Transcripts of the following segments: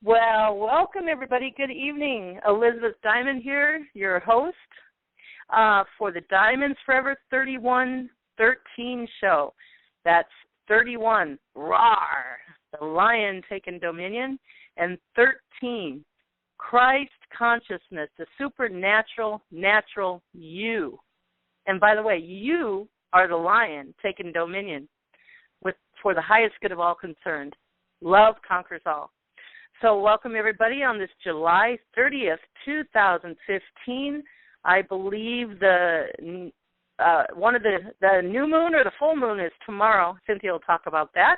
Well, welcome everybody. Good evening. Elizabeth Diamond here, your host for the Diamonds Forever 3113 show. That's 31, roar, the lion taking dominion, and 13, Christ consciousness, the supernatural, natural you. And by the way, you are the lion taking dominion for the highest good of all concerned. Love conquers all. So welcome everybody on this July 30th, 2015. I believe the new moon or the full moon is tomorrow. Cynthia will talk about that.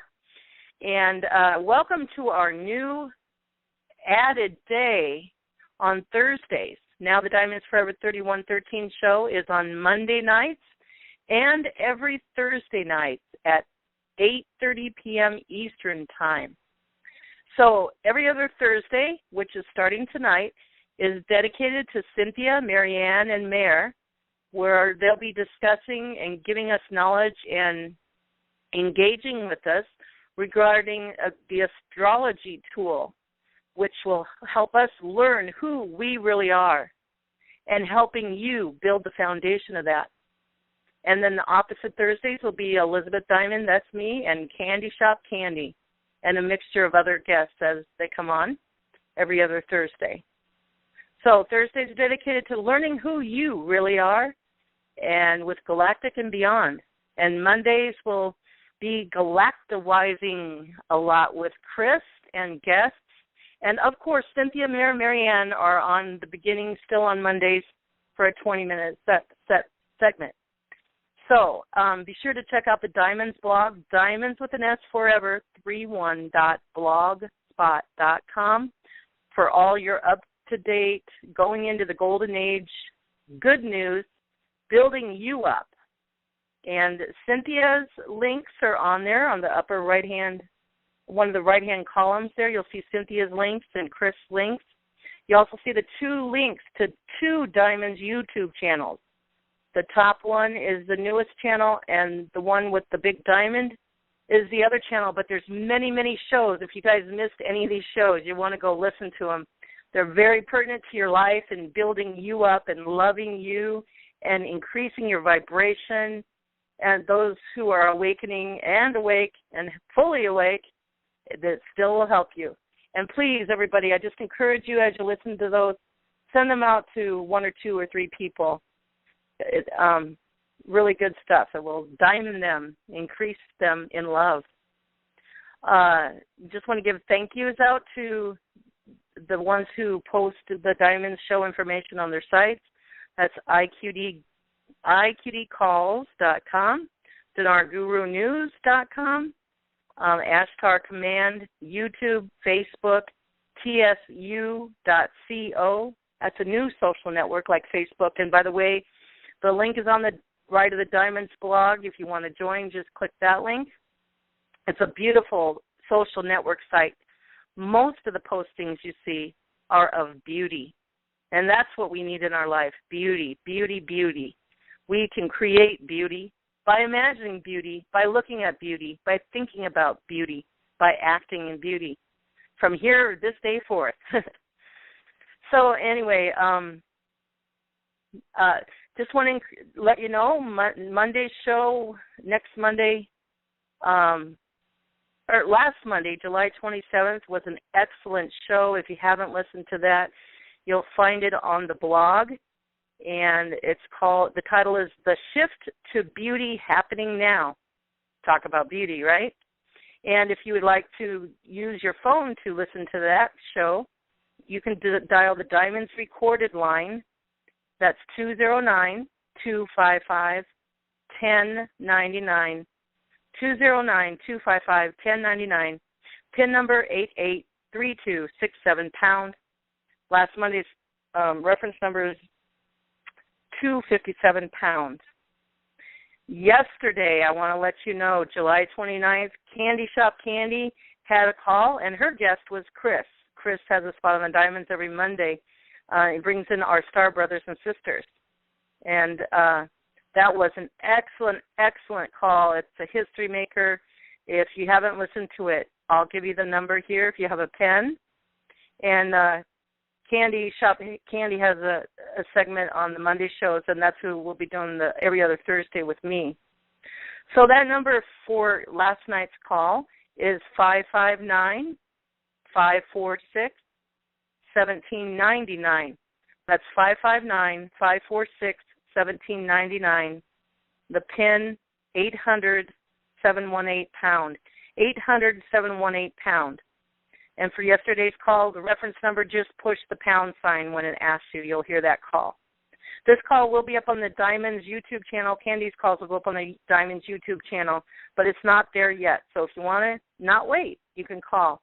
And welcome to our new added day on Thursdays. Now the Diamonds Forever 3113 show is on Monday nights and every Thursday night at 8:30 p.m. Eastern Time. So every other Thursday, which is starting tonight, is dedicated to Cynthia, Maryann, and Mare, where they'll be discussing and giving us knowledge and engaging with us regarding the astrology tool, which will help us learn who we really are and helping you build the foundation of that. And then the opposite Thursdays will be Elizabeth Diamond, that's me, and Candy Shop Candy, and a mixture of other guests as they come on every other Thursday. So Thursdays are dedicated to learning who you really are and with Galactic and beyond. And Mondays will be Galactiwizing a lot with Chris and guests. And, of course, Cynthia, Mare, and Maryann are on the beginning, still on Mondays for a 20-minute segment. So be sure to check out the Diamonds blog, Diamonds with an S Forever 31.blogspot.com for all your up-to-date, going into the golden age, good news, building you up. And Cynthia's links are on there on the upper right-hand, one of the right-hand columns there. You'll see Cynthia's links and Chris' links. You also see the two links to two Diamonds YouTube channels. The top one is the newest channel, and the one with the big diamond is the other channel. But there's many, many shows. If you guys missed any of these shows, you want to go listen to them. They're very pertinent to your life and building you up and loving you and increasing your vibration. And those who are awakening and awake and fully awake, that still will help you. And please, everybody, I just encourage you as you listen to those, send them out to one or two or three people. Really good stuff. It will diamond them, increase them in love. Just want to give thank yous out to the ones who post the Diamonds show information on their sites. That's IQDcalls.com, DinarGuruNews.com, Ashtar Command, YouTube, Facebook, TSU.co. That's a new social network like Facebook. And by the way, the link is on the right of the Diamonds blog. If you want to join, just click that link. It's a beautiful social network site. Most of the postings you see are of beauty. And that's what we need in our life, beauty, beauty, beauty. We can create beauty by imagining beauty, by looking at beauty, by thinking about beauty, by acting in beauty from here this day forth. So anyway, just want to let you know, Monday's show, next Monday, or last Monday, July 27th, was an excellent show. If you haven't listened to that, you'll find it on the blog. And it's called, the title is The Shift to Beauty Happening Now. Talk about beauty, right? And if you would like to use your phone to listen to that show, you can dial the Diamonds recorded line. That's 209-255-1099, 209-255-1099, PIN number 883267#. Last Monday's reference number is 257#. Yesterday, I want to let you know, July 29th, Candy Shop Candy had a call, and her guest was Chris. Chris has a spot on the Diamonds every Monday. He brings in our star brothers and sisters. And that was an excellent, excellent call. It's a history maker. If you haven't listened to it, I'll give you the number here if you have a pen. And Candy has a segment on the Monday shows, and that's who will be doing the every other Thursday with me. So that number for last night's call is 559-546-1799. That's 559-546-1799. The PIN 800-718-pound. 800-718-pound. And for yesterday's call, the reference number, just push the pound sign when it asks you. You'll hear that call. This call will be up on the Diamonds YouTube channel. Candy's calls will go up on the Diamonds YouTube channel, but it's not there yet. So if you want to not wait, you can call.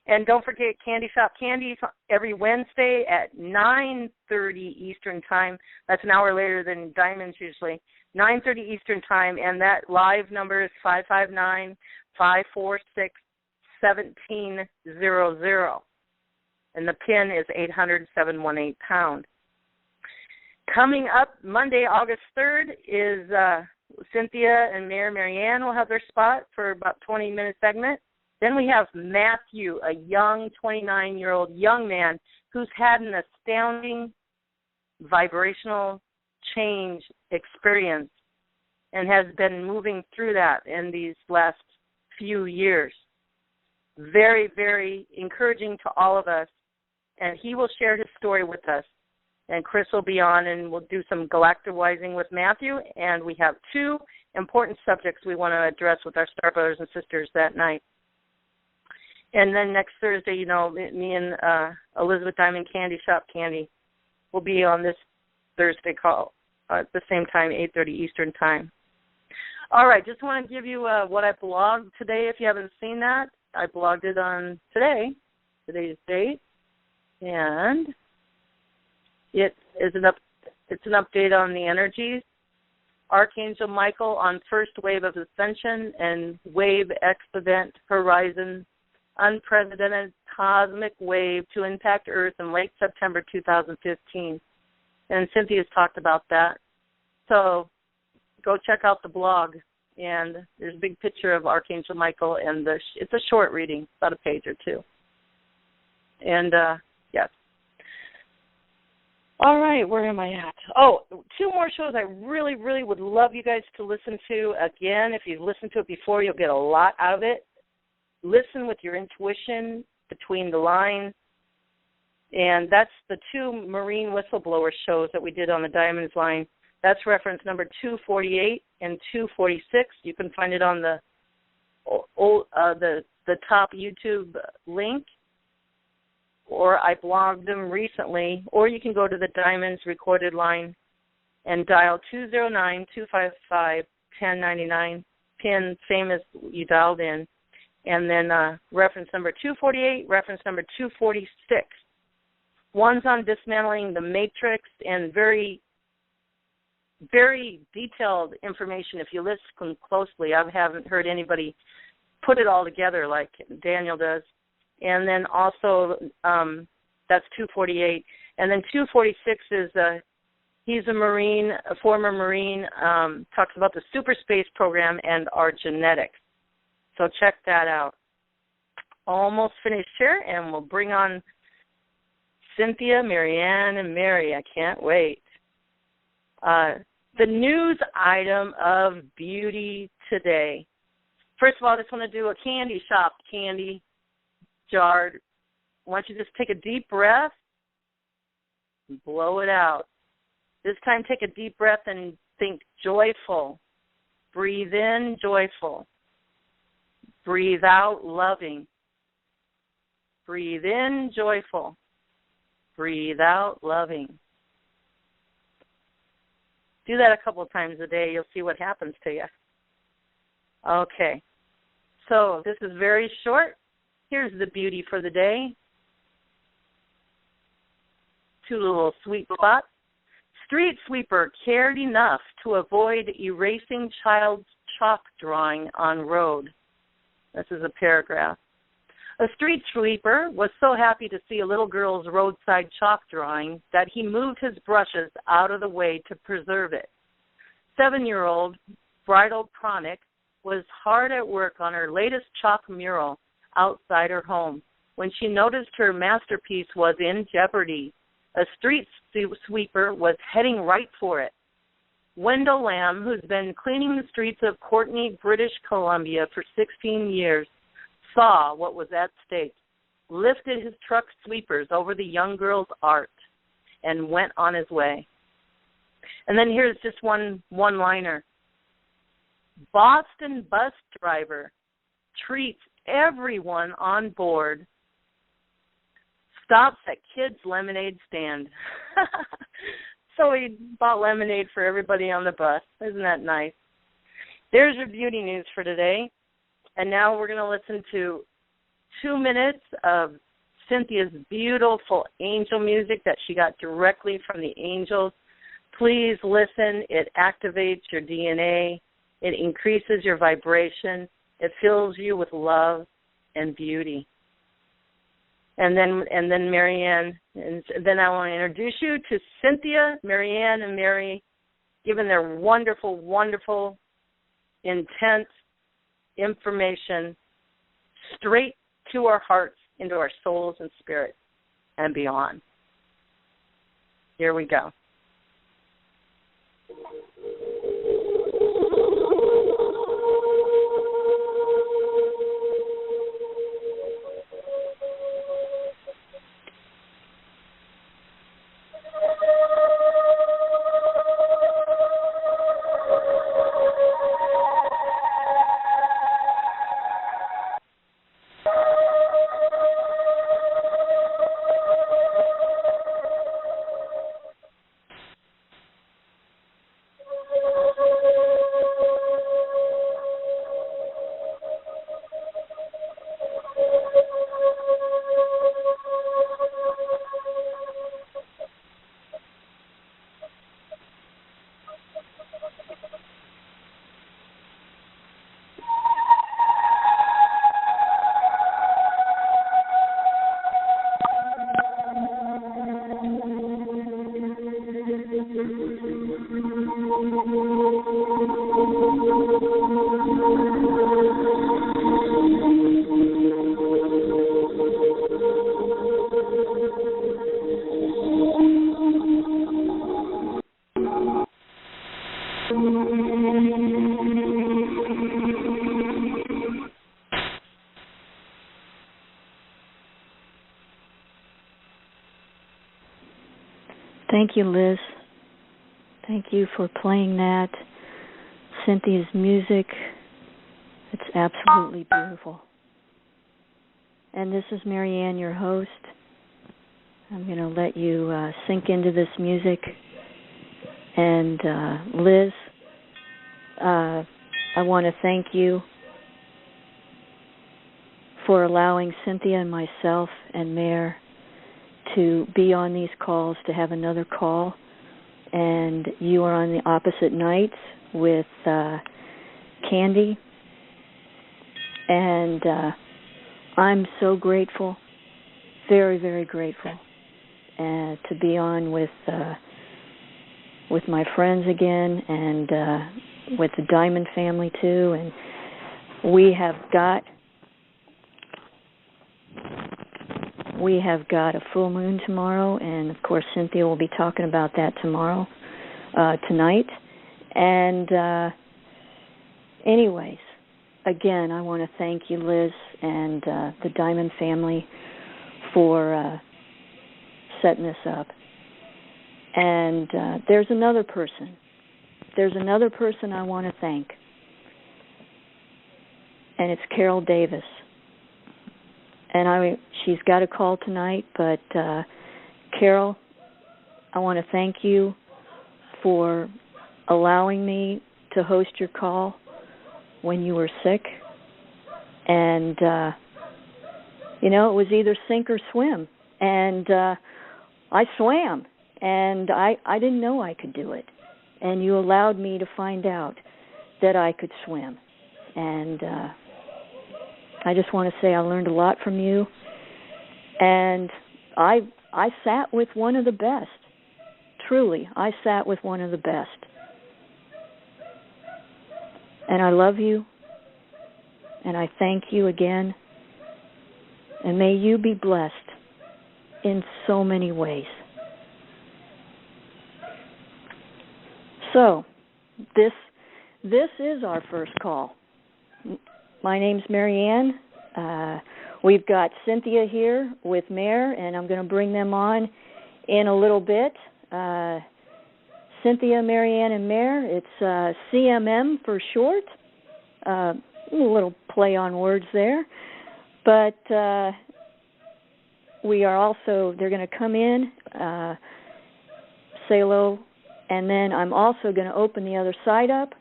And don't forget Candy Shop Candies every Wednesday at 9:30 Eastern Time. That's an hour later than Diamonds usually. 9:30 Eastern Time, and that live number is 559-546-1700. And the PIN is 800-718-pound. Coming up Monday, August 3rd, is Cynthia and Maryann will have their spot for about 20-minute segment. Then we have Matthew, a young 29-year-old young man who's had an astounding vibrational change experience and has been moving through that in these last few years. Very, very encouraging to all of us. And he will share his story with us. And Chris will be on, and we'll do some Galactiwizing with Matthew. And we have two important subjects we want to address with our star brothers and sisters that night. And then next Thursday, you know, me and Elizabeth Diamond Candy Shop Candy will be on this Thursday call at the same time, 8:30 Eastern Time. All right, just want to give you what I blogged today. If you haven't seen that, I blogged it on today's date, and it's an update on the energies. Archangel Michael on first wave of ascension and wave exponent horizon, unprecedented cosmic wave to impact Earth in late September 2015. And Cynthia's talked about that. So go check out the blog. And there's a big picture of Archangel Michael, and it's a short reading, about a page or two. And, yes. All right, where am I at? Oh, two more shows I really, really would love you guys to listen to. Again, if you've listened to it before, you'll get a lot out of it. Listen with your intuition between the lines. And that's the two Marine whistleblower shows that we did on the Diamonds line. That's reference number 248 and 246. You can find it on the top YouTube link, or I blogged them recently, or you can go to the Diamonds recorded line and dial 209-255-1099, PIN, same as you dialed in, and then reference number 248, reference number 246. One's on dismantling the matrix and very, very detailed information. If you listen closely, I haven't heard anybody put it all together like Daniel does. And then also, that's 248. And then 246 is, he's a Marine, a former Marine, talks about the super space program and our genetics. So check that out. Almost finished here, and we'll bring on Cynthia, Maryann, and Mary. I can't wait. The news item of beauty today. First of all, I just want to do a candy shop candy jar. I want you to just take a deep breath and blow it out. This time, take a deep breath and think joyful. Breathe in, joyful. Breathe out, loving. Breathe in, joyful. Breathe out, loving. Do that a couple of times a day. You'll see what happens to you. Okay. So this is very short. Here's the beauty for the day. Two little sweet spots. Street sweeper cared enough to avoid erasing child's chalk drawing on road. This is a paragraph. A street sweeper was so happy to see a little girl's roadside chalk drawing that he moved his brushes out of the way to preserve it. 7-year-old Bridal Pronic was hard at work on her latest chalk mural outside her home. when she noticed her masterpiece was in jeopardy. A street sweeper was heading right for it. Wendell Lamb, who's been cleaning the streets of Courtenay, British Columbia for 16 years, saw what was at stake, lifted his truck sweepers over the young girl's art, and went on his way. And then here's just one-liner. Boston bus driver treats everyone on board. Stops at kids' lemonade stand. So he bought lemonade for everybody on the bus. Isn't that nice? There's your beauty news for today. And now we're going to listen to 2 minutes of Cynthia's beautiful angel music that she got directly from the angels. Please listen. It activates your DNA. It increases your vibration. It fills you with love and beauty. And then Maryann, and then I want to introduce you to Cynthia, Maryann, and Mary, giving their wonderful, wonderful, intense information straight to our hearts, into our souls and spirits, and beyond. Here we go. Thank you, Liz. Thank you for playing that. Cynthia's music, it's absolutely beautiful. And this is Maryann, your host. I'm going to let you sink into this music. And Liz, I want to thank you for allowing Cynthia and myself and Mare to be on these calls, to have another call. And you are on the opposite nights with Candy. And I'm so grateful, very, very grateful to be on with my friends again, and with the Diamond family too. And we have got a full moon tomorrow, and of course Cynthia will be talking about that tonight. And anyways, again, I want to thank you, Liz, and the Diamond family for setting this up. And there's another person I want to thank, and it's Carol Davis. And she's got a call tonight, but Carol, I want to thank you for allowing me to host your call when you were sick. And, it was either sink or swim. And I swam, and I didn't know I could do it. And you allowed me to find out that I could swim. And I just want to say I learned a lot from you. And I sat with one of the best. Truly, I sat with one of the best. And I love you. And I thank you again. And may you be blessed in so many ways. So, this is our first call. My name's Maryann. We've got Cynthia here with Mare, and I'm going to bring them on in a little bit. Cynthia, Maryann, and Mare. It's CMM for short. A little play on words there. But we are also, they're going to come in, say hello, and then I'm also going to open the other side up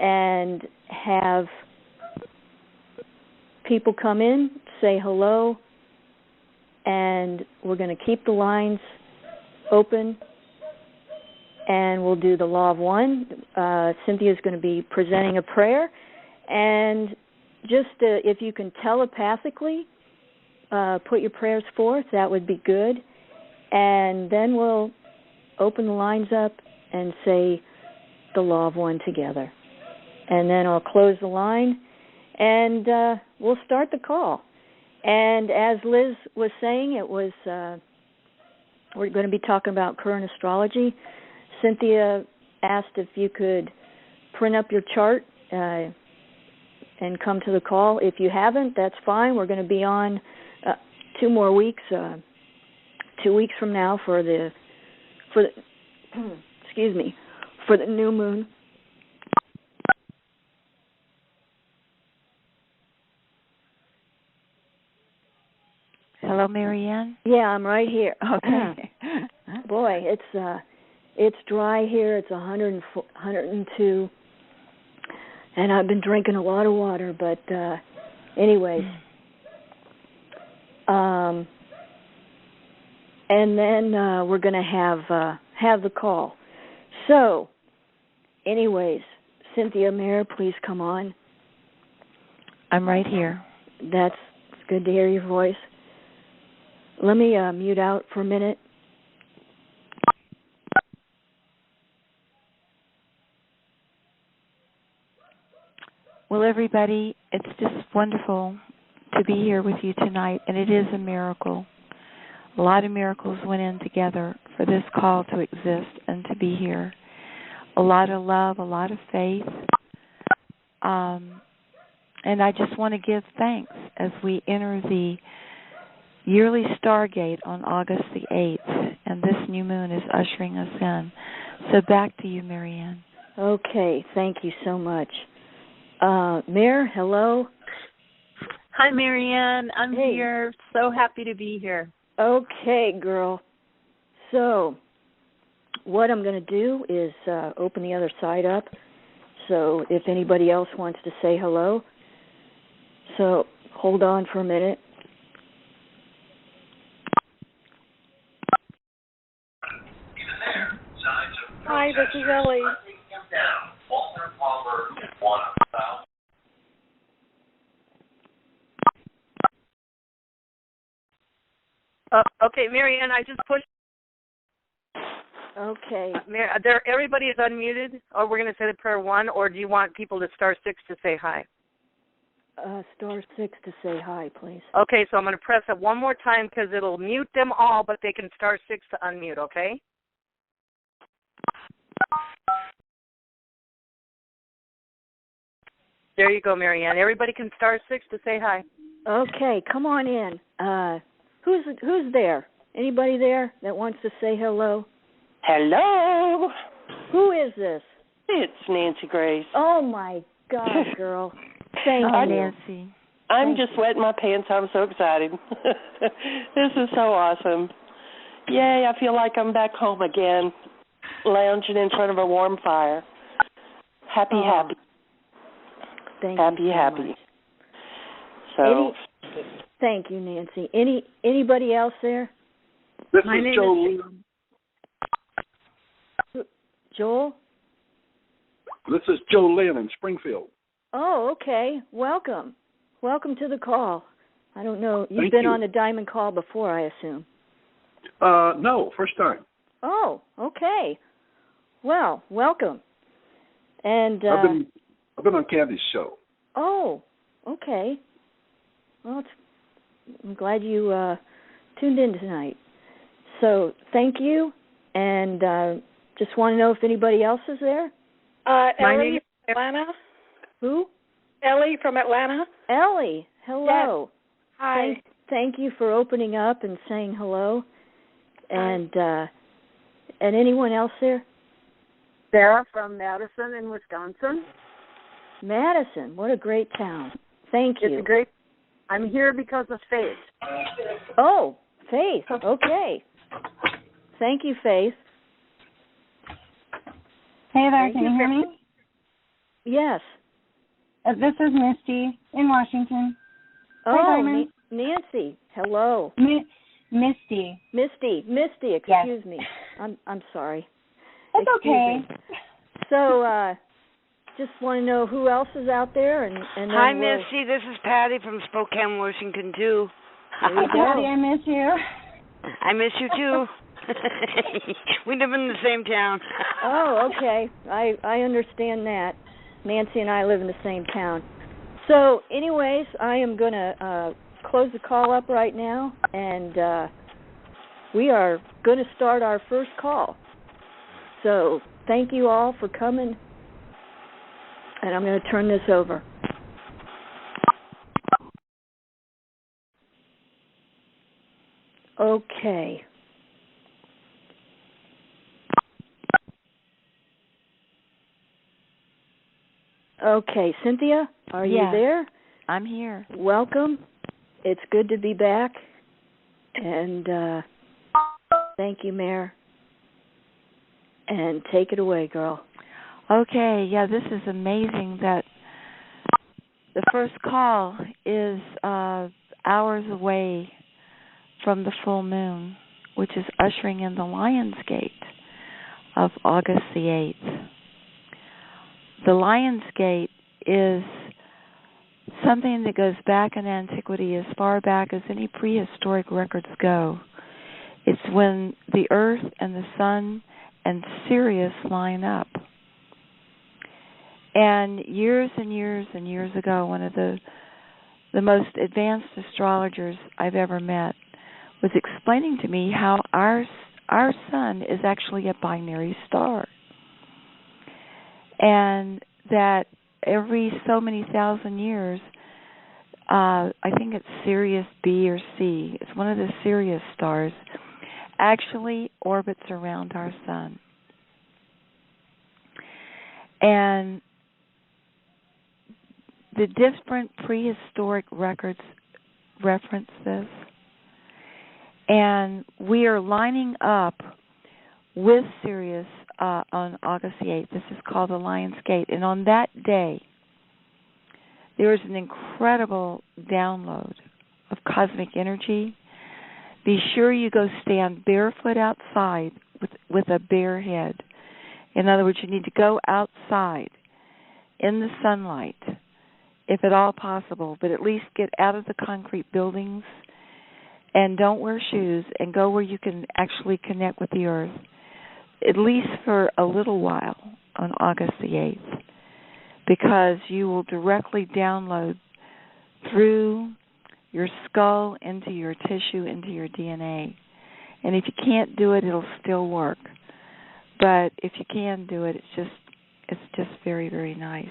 and have people come in, say hello, and we're going to keep the lines open, and we'll do the Law of One. Cynthia's going to be presenting a prayer, and just if you can telepathically put your prayers forth, that would be good, and then we'll open the lines up and say the Law of One together. And then I'll close the line, and we'll start the call. And as Liz was saying, it was we're going to be talking about current astrology. Cynthia asked if you could print up your chart and come to the call. If you haven't, that's fine. We're going to be on 2 more weeks, 2 weeks from now for the excuse me, for the new moon. Hello, Maryann. Yeah, I'm right here. Okay. Boy, it's dry here. It's 102, and I've been drinking a lot of water. But anyways, and then we're going to have the call. So, anyways, Cynthia Mare, please come on. I'm right here. That's good to hear your voice. Let me mute out for a minute. Well, everybody, it's just wonderful to be here with you tonight, and it is a miracle. A lot of miracles went in together for this call to exist and to be here. A lot of love, a lot of faith. And I just want to give thanks as we enter the yearly Stargate on August the 8th, and this new moon is ushering us in. So back to you, Maryann. Okay, thank you so much. Mare, hello. Hi, Maryann. I'm here. So happy to be here. Okay, girl. So, what I'm going to do is open the other side up. So, if anybody else wants to say hello. So, hold on for a minute. Hi, this is Ellie. Okay, Maryann, I just pushed. Okay. Everybody is unmuted, or we're going to say the prayer 1, or do you want people to star 6 to say hi? Star 6 to say hi, please. Okay, so I'm going to press it one more time because it'll mute them all, but they can star 6 to unmute, okay? There you go, Maryann. Everybody can star 6 to say hi. Okay, come on in. Who's there? Anybody there that wants to say hello? Hello. Who is this? It's Nancy Grace. Oh, my God, girl. Thank you. Nancy. I'm just wetting my pants. I'm so excited. This is so awesome. Yay, I feel like I'm back home again, lounging in front of a warm fire. Happy. Thank happy, you so happy. much. So, thank you, Nancy. Anybody else there? This is Joel. Joel? This is Joe Lynn in Springfield. Oh, okay. Welcome. Welcome to the call. I don't know. You've Thank been you. on the Diamond Call before, I assume. No, first time. Oh, okay. Well, welcome. And I've been on Candy's show. oh, okay. Well, I'm glad you tuned in tonight. So thank you, and just want to know if anybody else is there. Ellie from Atlanta. Who? Ellie from Atlanta. Ellie, hello. Yes. Hi. Thank you for opening up and saying hello. And anyone else there? Sarah from Madison in Wisconsin. Madison, what a great town. Thank you. It's a great. I'm here because of Faith. Oh, Faith. Okay. Thank you, Faith. Hey there, can you hear me? Yes. This is Misty in Washington. Oh, Nancy. Hello. Misty. Excuse me. I'm sorry. It's okay. Me. So, just want to know who else is out there, and then Hi, Misty. This is Patty from Spokane, Washington, too. There you go. Patty, I miss you. I miss you too. We live in the same town. Oh, okay. I understand that. Nancy and I live in the same town. So, anyways, I am going to close the call up right now, and we are going to start our first call. So, thank you all for coming, and I'm going to turn this over. Okay. Okay, Cynthia, are you there? I'm here. Welcome. It's good to be back. And thank you, Mayor. And take it away, girl. Okay, this is amazing that the first call is hours away from the full moon, which is ushering in the Lion's Gate of August the 8th. The Lion's Gate is something that goes back in antiquity as far back as any prehistoric records go. It's when the Earth and the Sun and Sirius line up. And years and years and years ago, one of the most advanced astrologers I've ever met was explaining to me how our sun is actually a binary star. And that every so many thousand years, I think it's Sirius B or C, it's one of the Sirius stars, actually orbits around our sun. And the different prehistoric records reference this. And we are lining up with Sirius on August the 8th. This is called the Lion's Gate. And on that day, there is an incredible download of cosmic energy. Be sure you go stand barefoot outside with a bare head. In other words, you need to go outside in the sunlight, if at all possible, but at least get out of the concrete buildings and don't wear shoes and go where you can actually connect with the earth, at least for a little while on August the 8th, because you will directly download through your skull into your tissue, into your DNA. And if you can't do it, it'll still work. But if you can do it, it's just very, very nice.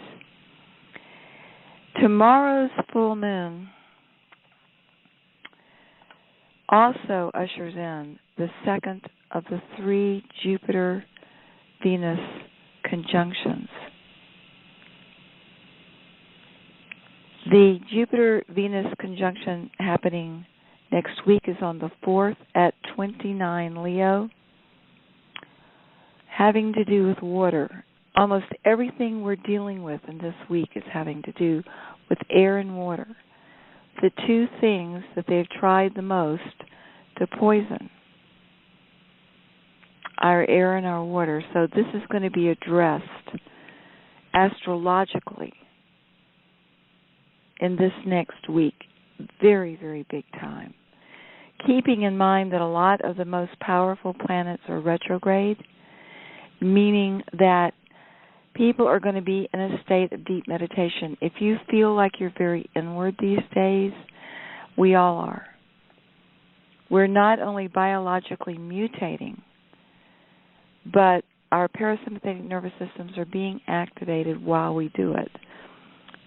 Tomorrow's full moon also ushers in the second of the 3 Jupiter-Venus conjunctions. The Jupiter-Venus conjunction happening next week is on the 4th at 29 Leo, having to do with water. Almost everything we're dealing with in this week is having to do with air and water, the 2 things that they've tried the most to poison, our air and our water. So this is going to be addressed astrologically in this next week. Very, very big time. Keeping in mind that a lot of the most powerful planets are retrograde, meaning that people are going to be in a state of deep meditation. If you feel like you're very inward these days, We all are. We're not only biologically mutating, but our parasympathetic nervous systems are being activated while we do it.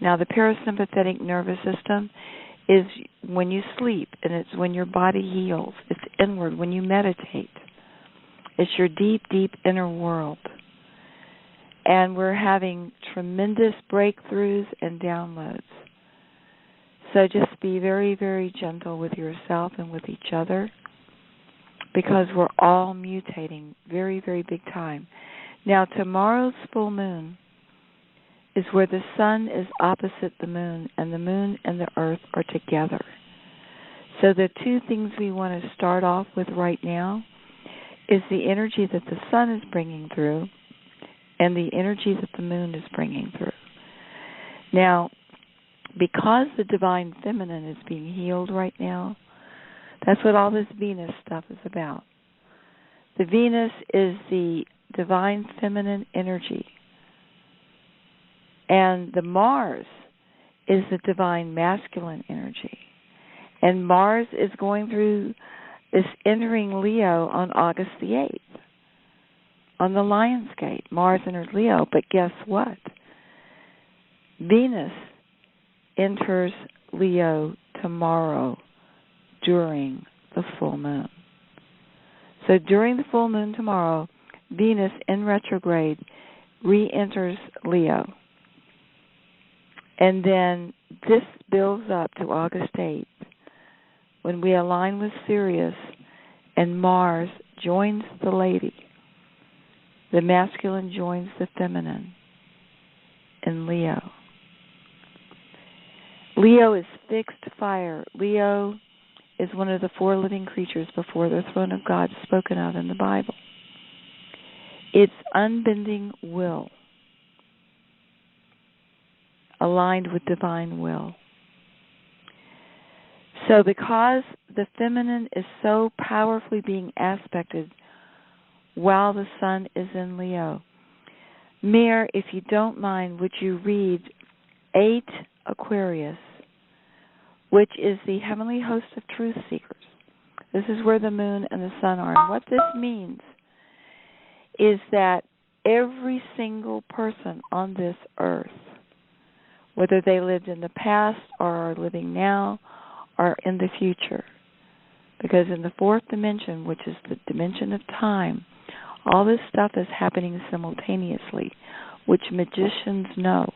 Now, the parasympathetic nervous system is when you sleep, and it's when your body heals. It's inward, when you meditate. It's your deep, deep inner world. And we're having tremendous breakthroughs and downloads. So just be very, very gentle with yourself and with each other, because we're all mutating very, very big time. Now, tomorrow's full moon is where the sun is opposite the moon, and the moon and the earth are together. So the two things we want to start off with right now is the energy that the sun is bringing through and the energy that the moon is bringing through. Now, because the divine feminine is being healed right now, that's what all this Venus stuff is about. The Venus is the divine feminine energy, and the Mars is the divine masculine energy. And Mars is entering Leo on August the 8th, on the Lion's Gate. Mars enters Leo, but guess what? Venus enters Leo tomorrow during the full moon. So during the full moon tomorrow, Venus in retrograde re-enters Leo. And then this builds up to August 8th, when we align with Sirius and Mars joins the lady. The masculine joins the feminine in Leo. Leo is fixed fire. Leo is one of the four living creatures before the throne of God spoken of in the Bible. It's unbending will, aligned with divine will. So because the feminine is so powerfully being aspected while the sun is in Leo, Mayor, if you don't mind, would you read 8 Aquarius, which is the heavenly host of truth seekers. This is where the moon and the sun are. And what this means is that every single person on this earth, whether they lived in the past or are living now or in the future, because in the fourth dimension, which is the dimension of time, all this stuff is happening simultaneously, which magicians know,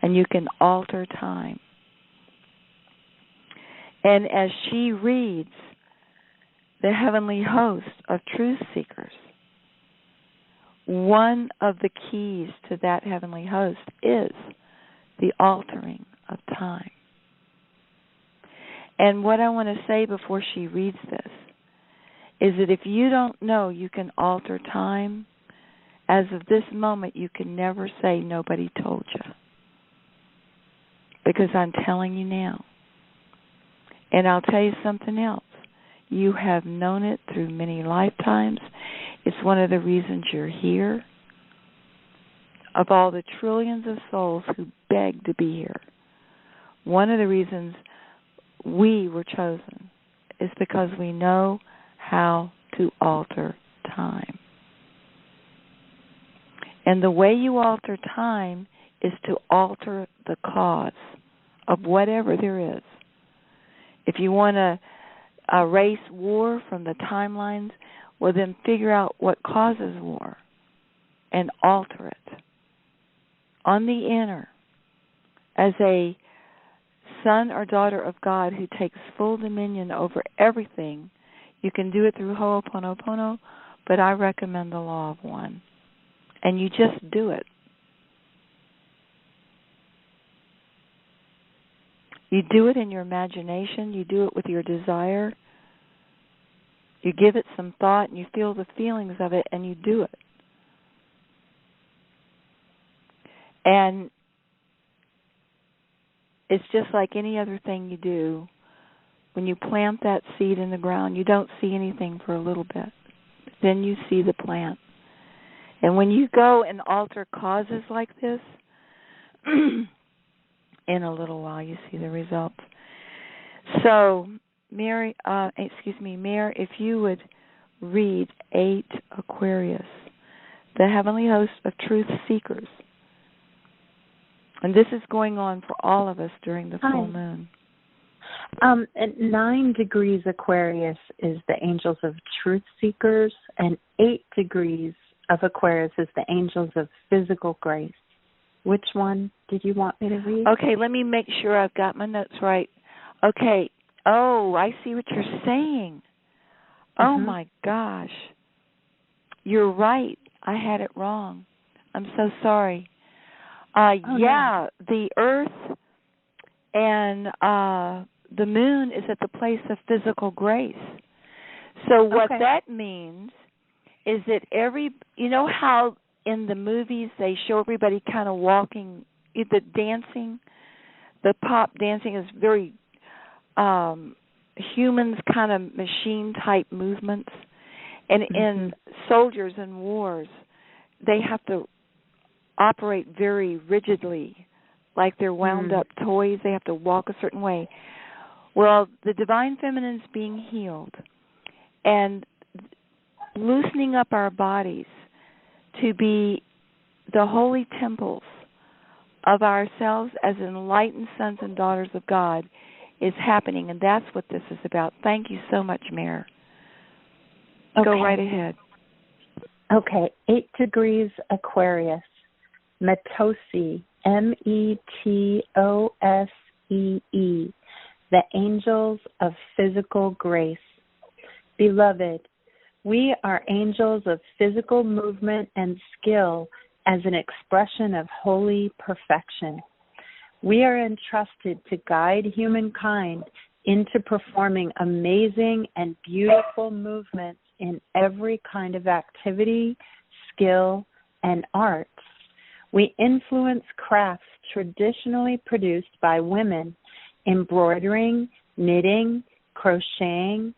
and you can alter time. And as she reads the heavenly host of truth seekers, one of the keys to that heavenly host is the altering of time. And what I want to say before she reads this is that if you don't know you can alter time, as of this moment, you can never say nobody told you. Because I'm telling you now. And I'll tell you something else. You have known it through many lifetimes. It's one of the reasons you're here. Of all the trillions of souls who begged to be here, one of the reasons we were chosen is because we know how to alter time. And the way you alter time is to alter the cause of whatever there is. If you want to erase war from the timelines, well, then figure out what causes war and alter it. On the inner, as a son or daughter of God who takes full dominion over everything, you can do it through Ho'oponopono, but I recommend the Law of One. And you just do it. You do it in your imagination. You do it with your desire. You give it some thought, and you feel the feelings of it, and you do it. And it's just like any other thing you do. When you plant that seed in the ground, you don't see anything for a little bit. Then you see the plant. And when you go and alter causes like this, in a little while you see the results. So, Mayor, if you would read 8 Aquarius, the heavenly host of truth seekers. And this is going on for all of us during the full moon. At 9 degrees Aquarius is the angels of truth seekers, and 8 degrees of Aquarius is the angels of physical grace. Which one did you want me to read? Okay, let me make sure I've got my notes right. Okay. Oh, I see what you're saying. Oh, my gosh. You're right. I had it wrong. I'm so sorry. No. The Earth and the Moon is at the place of physical grace. So what that means is that you know how in the movies they show everybody kind of walking, the dancing, the pop dancing is very humans kind of machine-type movements. And in soldiers and wars, they have to operate very rigidly, like they're wound-up toys. They have to walk a certain way. Well, the Divine Feminine's being healed and loosening up our bodies to be the holy temples of ourselves as enlightened sons and daughters of God is happening, and that's what this is about. Thank you so much, Mayor. Go right ahead. Okay, 8 degrees Aquarius, Metosee, Metossee, the angels of physical grace. Beloved, we are angels of physical movement and skill as an expression of holy perfection. We are entrusted to guide humankind into performing amazing and beautiful movements in every kind of activity, skill, and arts. We influence crafts traditionally produced by women, embroidering, knitting, crocheting,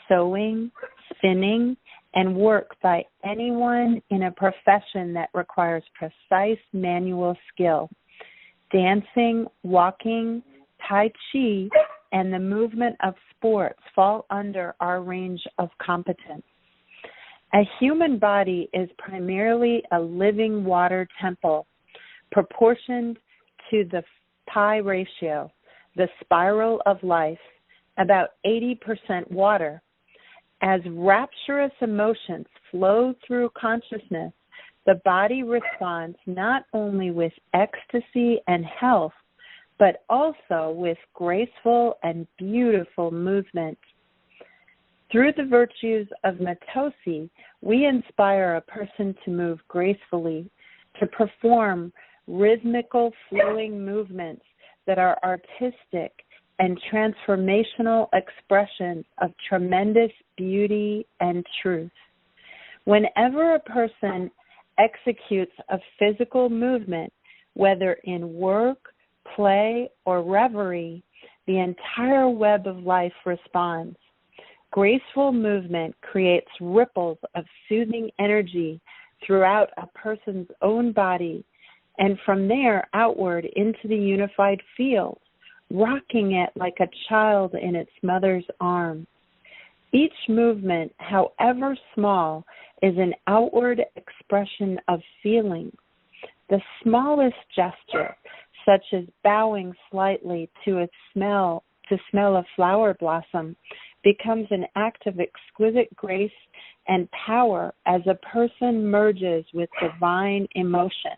sewing, spinning, and work by anyone in a profession that requires precise manual skill. Dancing, walking, Tai Chi, and the movement of sports fall under our range of competence. A human body is primarily a living water temple, proportioned to the pi ratio, the spiral of life, about 80% water. As rapturous emotions flow through consciousness, the body responds not only with ecstasy and health, but also with graceful and beautiful movement. Through the virtues of Metosee, we inspire a person to move gracefully, to perform rhythmical flowing movements that are artistic and transformational expressions of tremendous beauty and truth. Whenever a person executes a physical movement, whether in work, play, or reverie, the entire web of life responds. Graceful movement creates ripples of soothing energy throughout a person's own body, and from there outward into the unified field, rocking it like a child in its mother's arms. Each movement, however small, is an outward expression of feeling. The smallest gesture, such as bowing slightly to smell a flower blossom, becomes an act of exquisite grace and power as a person merges with divine emotion.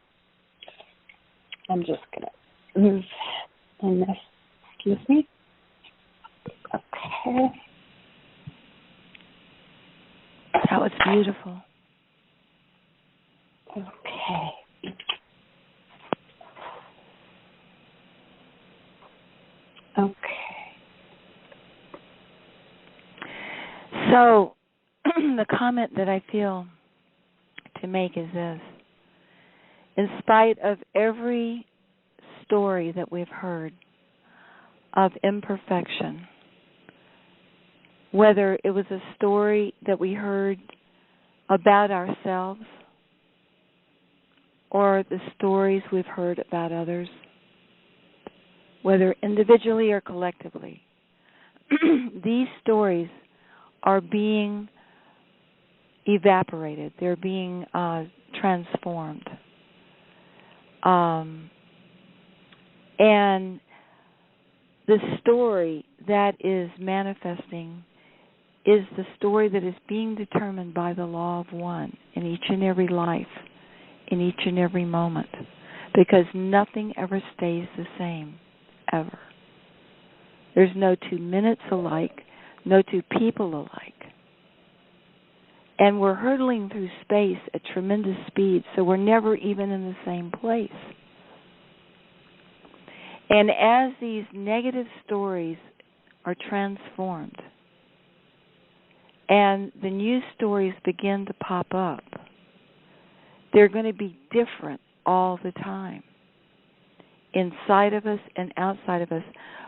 I'm just going to move in this. Excuse me. Okay. That was beautiful. Okay. Okay. So, the comment that I feel to make is this. In spite of every story that we've heard of imperfection, whether it was a story that we heard about ourselves or the stories we've heard about others, whether individually or collectively, these stories are being evaporated. They're being transformed. And the story that is manifesting is the story that is being determined by the law of one in each and every life, in each and every moment, because nothing ever stays the same, ever. There's no 2 minutes alike, no two people alike. And we're hurtling through space at tremendous speed, so we're never even in the same place. And as these negative stories are transformed and the new stories begin to pop up, they're going to be different all the time, inside of us and outside of us.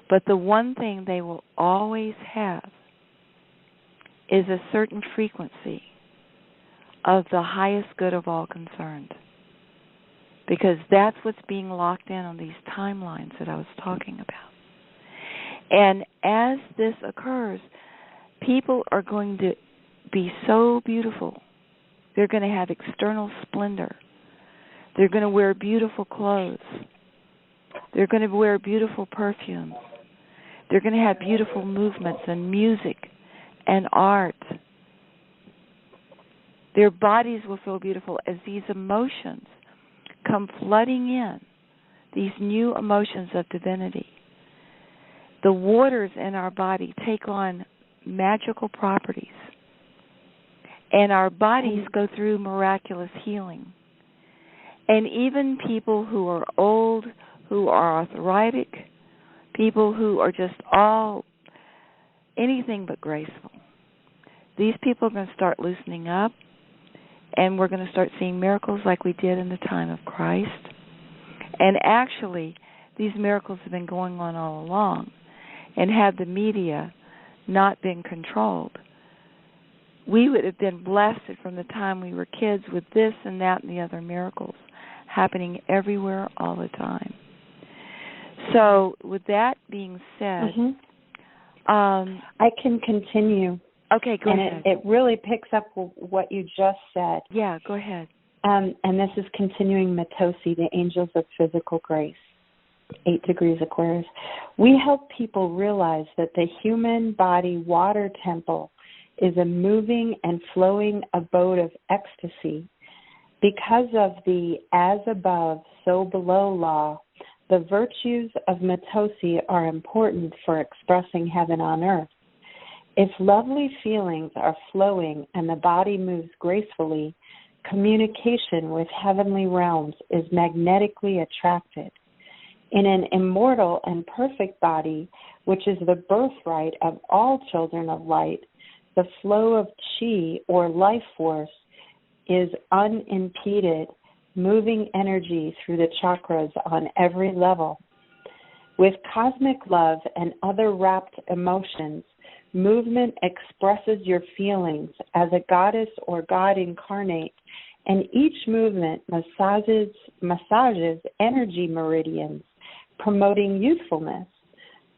But the one thing they will always have is a certain frequency of the highest good of all concerned. Because that's what's being locked in on these timelines that I was talking about. And as this occurs, people are going to be so beautiful. They're going to have external splendor. They're going to wear beautiful clothes. They're going to wear beautiful perfumes. They're going to have beautiful movements and music and art. Their bodies will feel beautiful as these emotions come flooding in, these new emotions of divinity. The waters in our body take on magical properties, and our bodies go through miraculous healing. And even people who are old, who are arthritic, people who are just all anything but graceful, these people are going to start loosening up. And we're going to start seeing miracles like we did in the time of Christ. And actually, these miracles have been going on all along. And had the media not been controlled, we would have been blasted from the time we were kids with this and that and the other miracles happening everywhere all the time. So with that being said, I can continue. Okay, go ahead. It really picks up what you just said. Yeah, go ahead. And this is continuing Matosi, the angels of physical grace, 8 degrees Aquarius. We help people realize that the human body water temple is a moving and flowing abode of ecstasy. Because of the as above, so below law, the virtues of Matosi are important for expressing heaven on earth. If lovely feelings are flowing and the body moves gracefully, communication with heavenly realms is magnetically attracted. In an immortal and perfect body, which is the birthright of all children of light, the flow of chi, or life force, is unimpeded, moving energy through the chakras on every level. With cosmic love and other rapt emotions, movement expresses your feelings as a goddess or god incarnate, and each movement massages energy meridians, promoting youthfulness.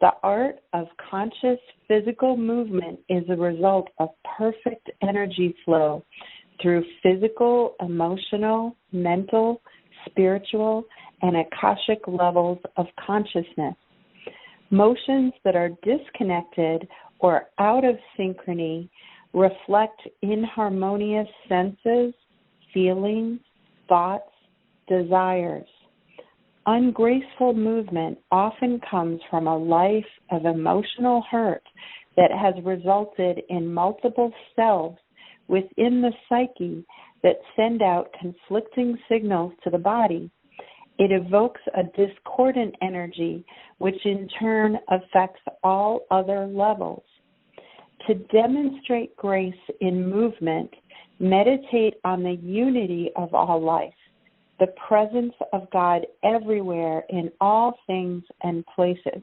The art of conscious physical movement is a result of perfect energy flow through physical, emotional, mental, spiritual, and akashic levels of consciousness. Motions that are disconnected or out of synchrony reflect inharmonious senses, feelings, thoughts, desires. Ungraceful movement often comes from a life of emotional hurt that has resulted in multiple selves within the psyche that send out conflicting signals to the body. It evokes a discordant energy, which in turn affects all other levels. To demonstrate grace in movement, meditate on the unity of all life, the presence of God everywhere in all things and places.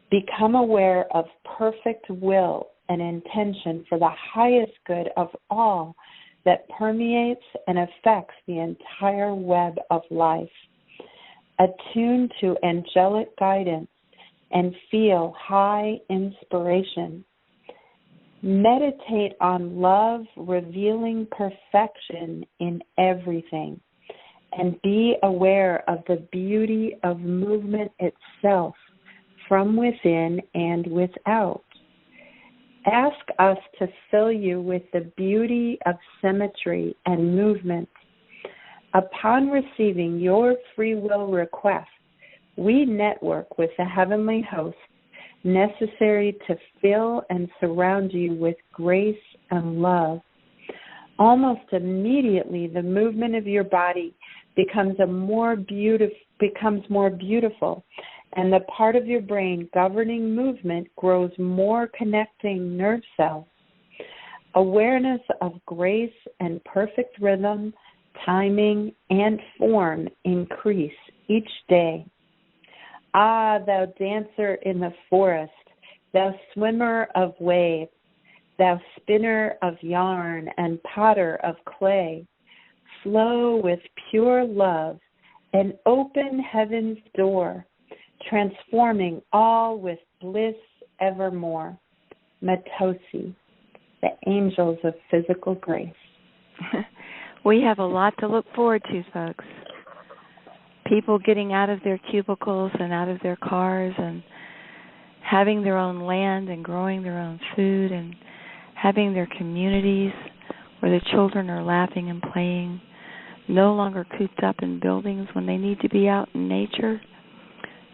Become aware of perfect will and intention for the highest good of all that permeates and affects the entire web of life. Attune to angelic guidance and feel high inspiration. Meditate on love revealing perfection in everything, and be aware of the beauty of movement itself from within and without. Ask us to fill you with the beauty of symmetry and movement. Upon receiving your free will request, we network with the heavenly host necessary to fill and surround you with grace and love. Almost immediately, the movement of your body becomes more beautiful, and the part of your brain governing movement grows more connecting nerve cells. Awareness of grace and perfect rhythm, timing, and form increase each day. Ah, thou dancer in the forest, thou swimmer of waves, thou spinner of yarn and potter of clay, flow with pure love and open heaven's door, transforming all with bliss evermore. Matosi, the angels of physical grace. We have a lot to look forward to, folks. People getting out of their cubicles and out of their cars and having their own land and growing their own food and having their communities where the children are laughing and playing, no longer cooped up in buildings when they need to be out in nature.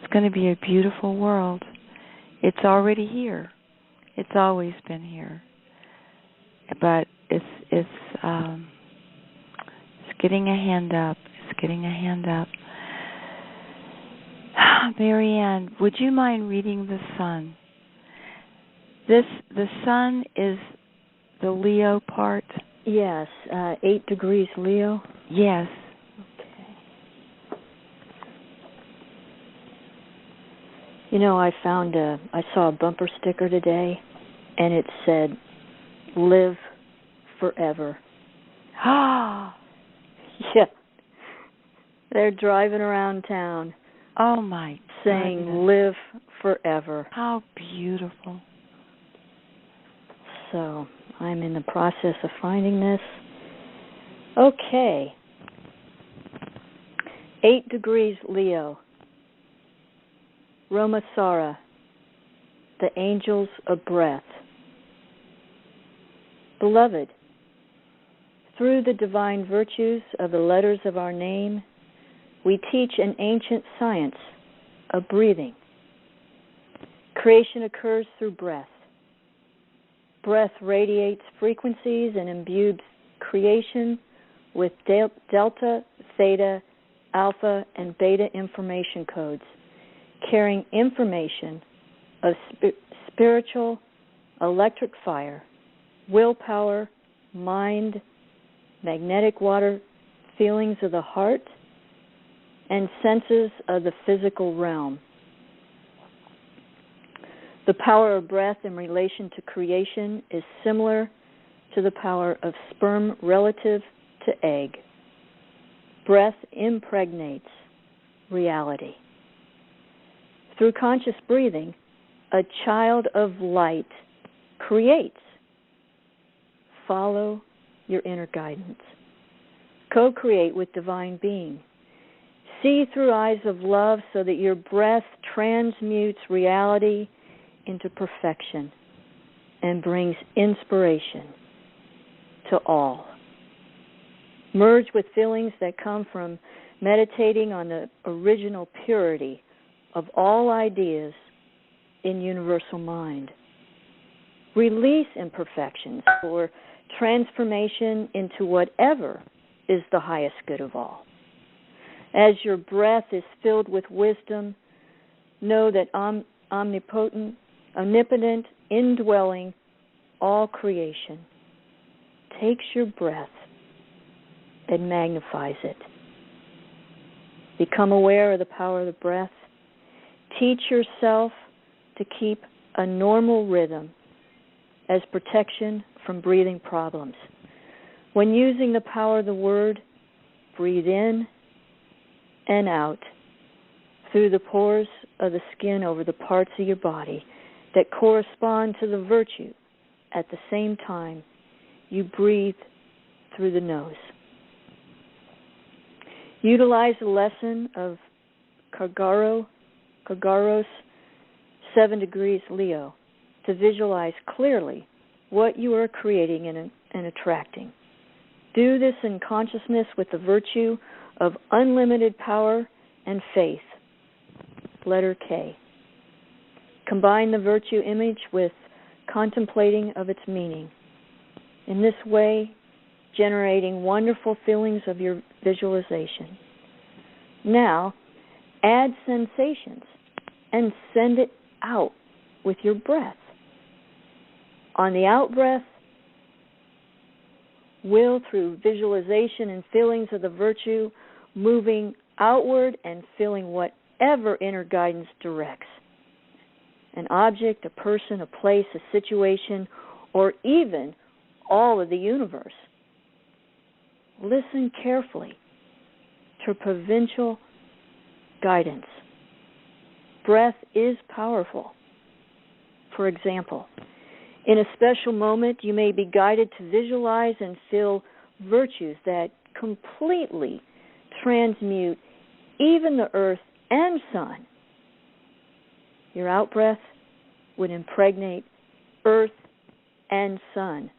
It's going to be a beautiful world. It's already here. It's always been here. But it's getting a hand up. It's getting a hand up. Maryann, would you mind reading the sun? The sun is the Leo part. Yes, 8 degrees Leo. Yes. Okay. You know, I saw a bumper sticker today, and it said, "Live forever." Ah. Yeah. They're driving around town. Oh, my saying, goodness. "Live forever." How beautiful. So, I'm in the process of finding this. Okay. 8 degrees Leo. Romasara, the angels of breath. Beloved, through the divine virtues of the letters of our name, we teach an ancient science of breathing. Creation occurs through breath. Breath radiates frequencies and imbues creation with delta, theta, alpha, and beta information codes, carrying information of spiritual, electric fire, willpower, mind, magnetic water, feelings of the heart, and senses of the physical realm. The power of breath in relation to creation is similar to the power of sperm relative to egg. Breath impregnates reality. Through conscious breathing, a child of light creates. Follow your inner guidance. Co-create with divine being. See through eyes of love so that your breath transmutes reality into perfection and brings inspiration to all. Merge with feelings that come from meditating on the original purity of all ideas in universal mind. Release imperfections for transformation into whatever is the highest good of all. As your breath is filled with wisdom, know that omnipotent, indwelling all creation takes your breath and magnifies it. Become aware of the power of the breath. Teach yourself to keep a normal rhythm as protection from breathing problems. When using the power of the word, breathe in and out through the pores of the skin over the parts of your body that correspond to the virtue. At the same time, you breathe through the nose. Utilize the lesson of Kagaros, 7 degrees Leo, to visualize clearly what you are creating and attracting. Do this in consciousness with the virtue of unlimited power and faith. Letter K. Combine the virtue image with contemplating of its meaning. In this way, generating wonderful feelings of your visualization. Now, add sensations and send it out with your breath. On the out-breath, will through visualization and feelings of the virtue moving outward and filling whatever inner guidance directs. An object, a person, a place, a situation, or even all of the universe. Listen carefully to provincial guidance. Breath is powerful. For example, in a special moment, you may be guided to visualize and feel virtues that completely transmute even the earth and sun. Your out-breath would impregnate earth and sun.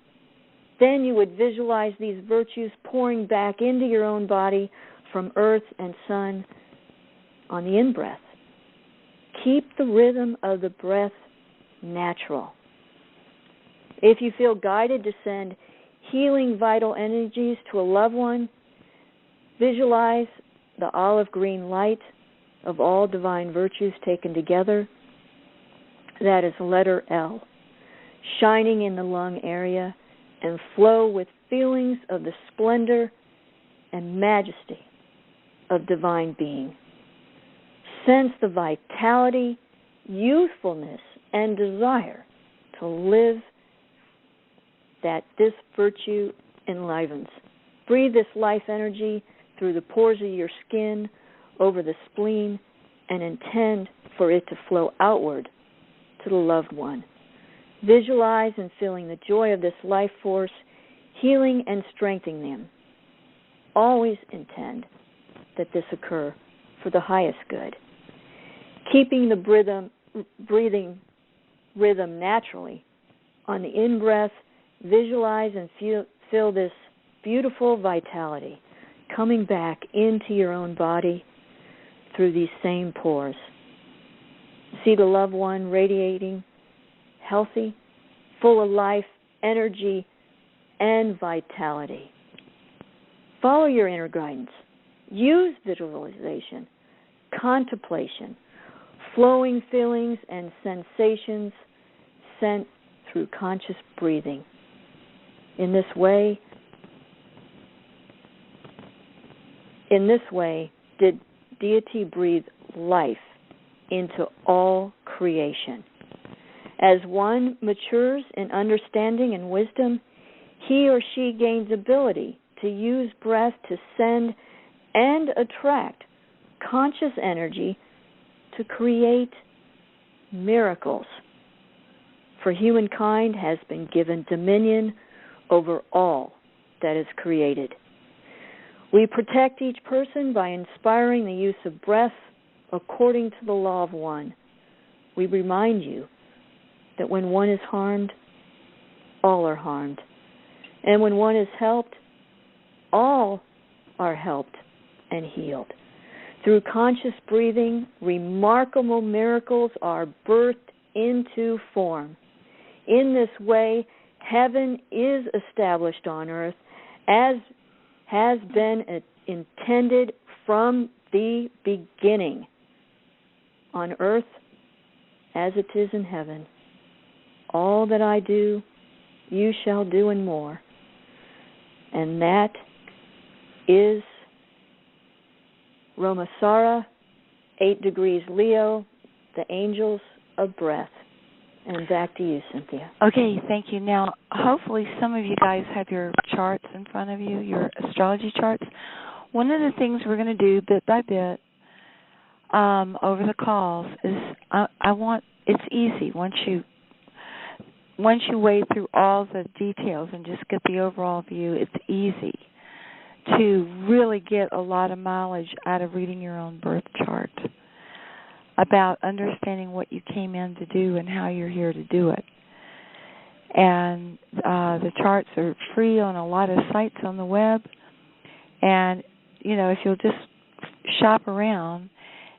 Then you would visualize these virtues pouring back into your own body from earth and sun on the in-breath. Keep the rhythm of the breath natural. If you feel guided to send healing vital energies to a loved one, visualize the olive green light of all divine virtues taken together. That is letter L, shining in the lung area and flow with feelings of the splendor and majesty of divine being. Sense the vitality, youthfulness, and desire to live that this virtue enlivens. Breathe this life energy through the pores of your skin, over the spleen, and intend for it to flow outward to the loved one. Visualize and feeling the joy of this life force, healing and strengthening them. Always intend that this occur for the highest good. Keeping the breathing rhythm naturally. On the in-breath, visualize and feel this beautiful vitality coming back into your own body through these same pores. See the loved one radiating, healthy, full of life, energy, and vitality. Follow your inner guidance. Use visualization, contemplation, flowing feelings and sensations sent through conscious breathing. In this way, did deity breathe life into all creation. As one matures in understanding and wisdom, he or she gains ability to use breath to send and attract conscious energy to create miracles. For humankind has been given dominion over all that is created. We protect each person by inspiring the use of breath according to the law of one. We remind you that when one is harmed, all are harmed. And when one is helped, all are helped and healed. Through conscious breathing, remarkable miracles are birthed into form. In this way, heaven is established on earth as has been intended from the beginning. On earth as it is in heaven. All that I do, you shall do and more. And that is Romasara, 8 degrees Leo, the angels of breath. And back to you, Cynthia. Okay, thank you. Now, hopefully some of you guys have your charts in front of you, your astrology charts. One of the things we're going to do bit by bit, over the calls is it's easy once you wade through all the details and just get the overall view. It's easy to really get a lot of mileage out of reading your own birth chart, about understanding what you came in to do and how you're here to do it. And the charts are free on a lot of sites on the web. And, if you'll just shop around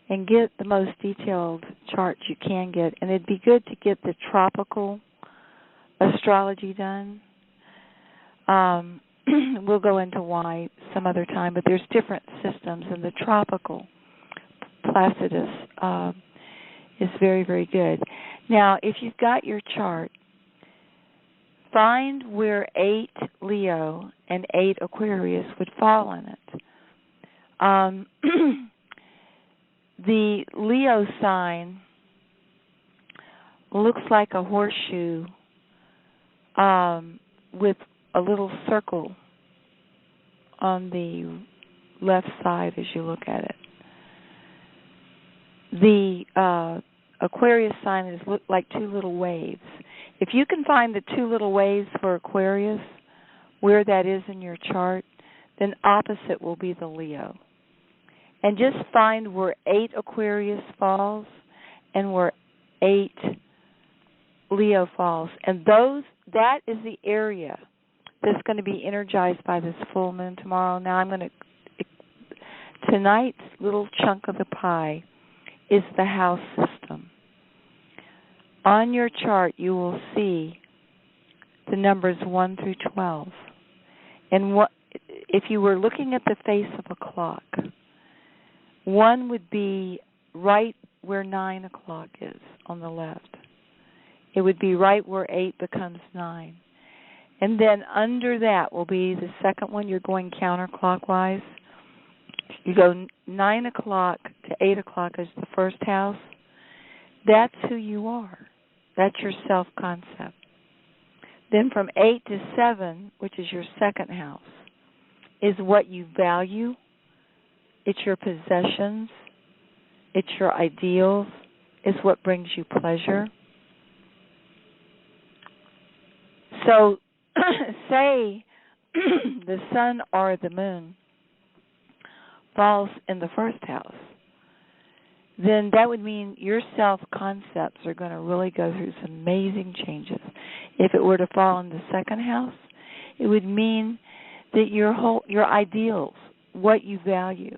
and get the most detailed charts you can get. And it'd be good to get the tropical astrology done. We'll go into why some other time, but there's different systems, and the tropical Placidus is very, very good. Now, if you've got your chart, find where 8 Leo and 8 Aquarius would fall in it. The Leo sign looks like a horseshoe with a little circle on the left side as you look at it. The Aquarius sign is like 2 little waves. If you can find the 2 little waves for Aquarius, where that is in your chart, then opposite will be the Leo. And just find where 8 Aquarius falls and where 8 Leo falls. And that is the area that's going to be energized by this full moon tomorrow. Now tonight's little chunk of the pie is the house system. On your chart, you will see the numbers 1 through 12. And if you were looking at the face of a clock, 1 would be right where 9 o'clock is on the left. It would be right where 8 becomes 9. And then under that will be the second one. You're going counterclockwise. You go 9 o'clock to 8 o'clock is the first house. That's who you are. That's your self-concept. Then from 8 to 7, which is your second house, is what you value. It's your possessions. It's your ideals. It's what brings you pleasure. So, say the sun or the moon falls in the first house, then that would mean your self-concepts are going to really go through some amazing changes. If it were to fall in the second house, it would mean that your ideals, what you value,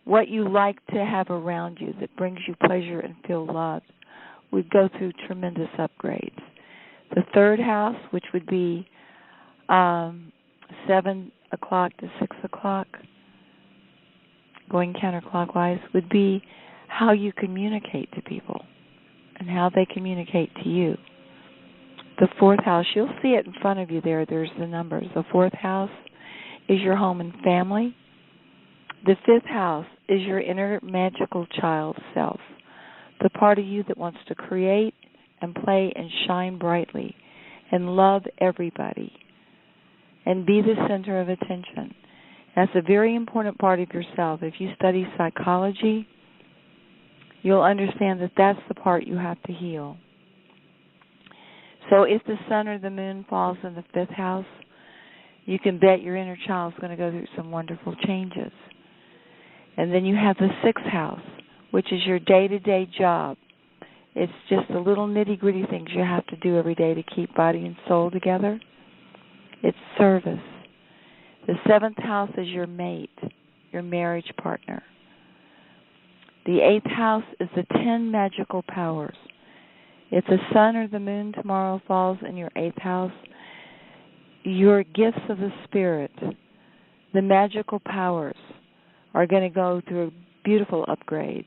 what you like to have around you that brings you pleasure and feel loved, would go through tremendous upgrades. The third house, which would be 7 o'clock to 6 o'clock, going counterclockwise, would be how you communicate to people and how they communicate to you. The fourth house, you'll see it in front of you there. There's the numbers. The fourth house is your home and family. The fifth house is your inner magical child self, the part of you that wants to create and play and shine brightly and love everybody and be the center of attention. That's a very important part of yourself. If you study psychology, you'll understand that that's the part you have to heal. So if the sun or the moon falls in the fifth house, you can bet your inner child's going to go through some wonderful changes. And then you have the sixth house, which is your day-to-day job. It's just the little nitty-gritty things you have to do every day to keep body and soul together. It's service. The seventh house is your mate, your marriage partner. The eighth house is the 10 magical powers. If the sun or the moon tomorrow falls in your eighth house, your gifts of the spirit, the magical powers, are going to go through a beautiful upgrade.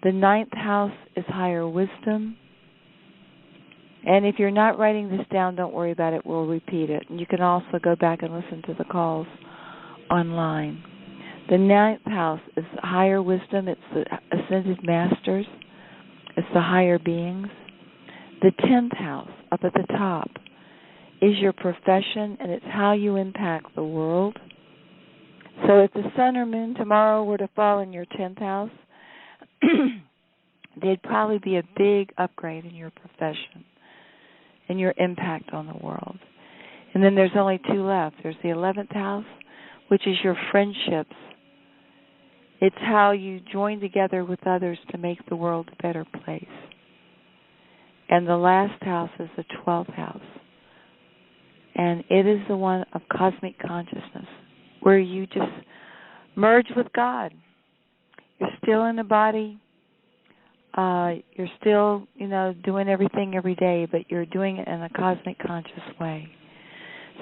The ninth house is higher wisdom. And if you're not writing this down, don't worry about it. We'll repeat it. And you can also go back and listen to the calls online. The ninth house is higher wisdom. It's the ascended masters. It's the higher beings. The 10th house, up at the top, is your profession, and it's how you impact the world. So if the sun or moon tomorrow were to fall in your 10th house, they'd probably be a big upgrade in your profession and your impact on the world. And then there's only two left. There's the 11th house, which is your friendships. It's how you join together with others to make the world a better place. And the last house is the 12th house. And it is the one of cosmic consciousness, where you just merge with God. You're still in the body. You're still, doing everything every day, but you're doing it in a cosmic conscious way.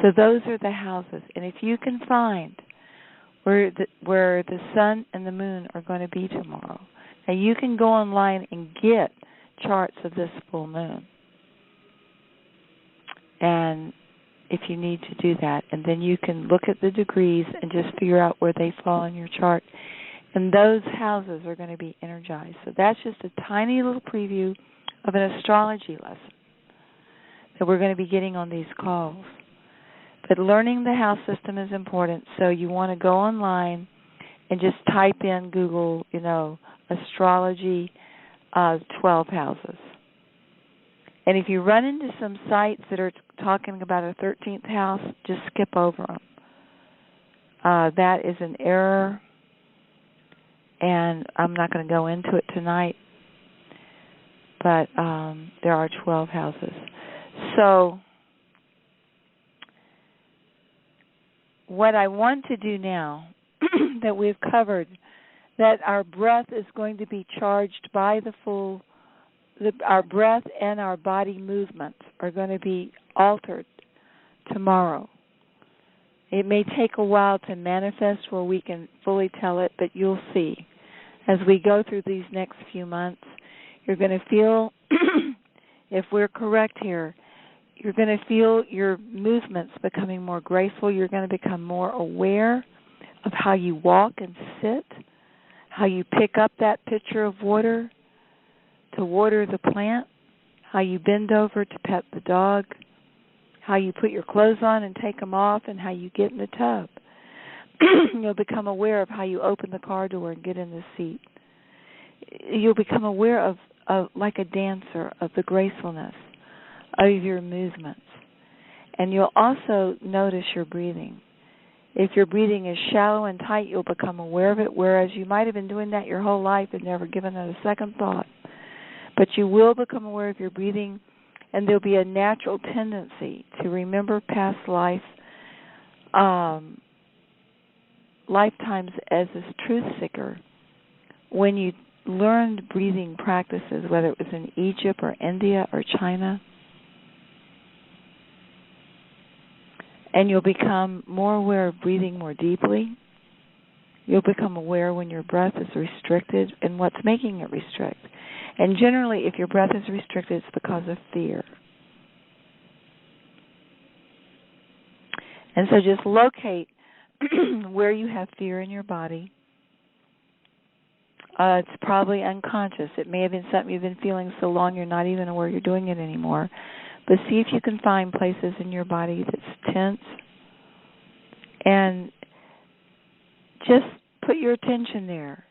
So those are the houses. And if you can find where the sun and the moon are going to be tomorrow, now you can go online and get charts of this full moon. And if you need to do that, and then you can look at the degrees and just figure out where they fall in your chart. And those houses are going to be energized. So that's just a tiny little preview of an astrology lesson that we're going to be getting on these calls. But learning the house system is important. So you want to go online and just type in Google, astrology 12 houses. And if you run into some sites that are talking about a 13th house, just skip over them. That is an error, and I'm not going to go into it tonight, but there are 12 houses. So what I want to do now that we've covered, that our breath is going to be charged by the full, our breath and our body movements are going to be altered tomorrow. It may take a while to manifest where we can fully tell it, but you'll see. As we go through these next few months, you're going to feel, if we're correct here, you're going to feel your movements becoming more graceful. You're going to become more aware of how you walk and sit, how you pick up that pitcher of water to water the plant, how you bend over to pet the dog, how you put your clothes on and take them off, and how you get in the tub. You'll become aware of how you open the car door and get in the seat. You'll become aware of like a dancer, of the gracefulness of your movements. And you'll also notice your breathing. If your breathing is shallow and tight, you'll become aware of it, whereas you might have been doing that your whole life and never given it a second thought. But you will become aware of your breathing, and there'll be a natural tendency to remember past lifetimes as a truth seeker when you learned breathing practices, whether it was in Egypt or India or China. And you'll become more aware of breathing more deeply. You'll become aware when your breath is restricted and what's making it restrict. And generally, if your breath is restricted, it's because of fear. And so just locate where you have fear in your body. It's probably unconscious. It may have been something you've been feeling so long you're not even aware you're doing it anymore. But see if you can find places in your body that's tense, and just put your attention there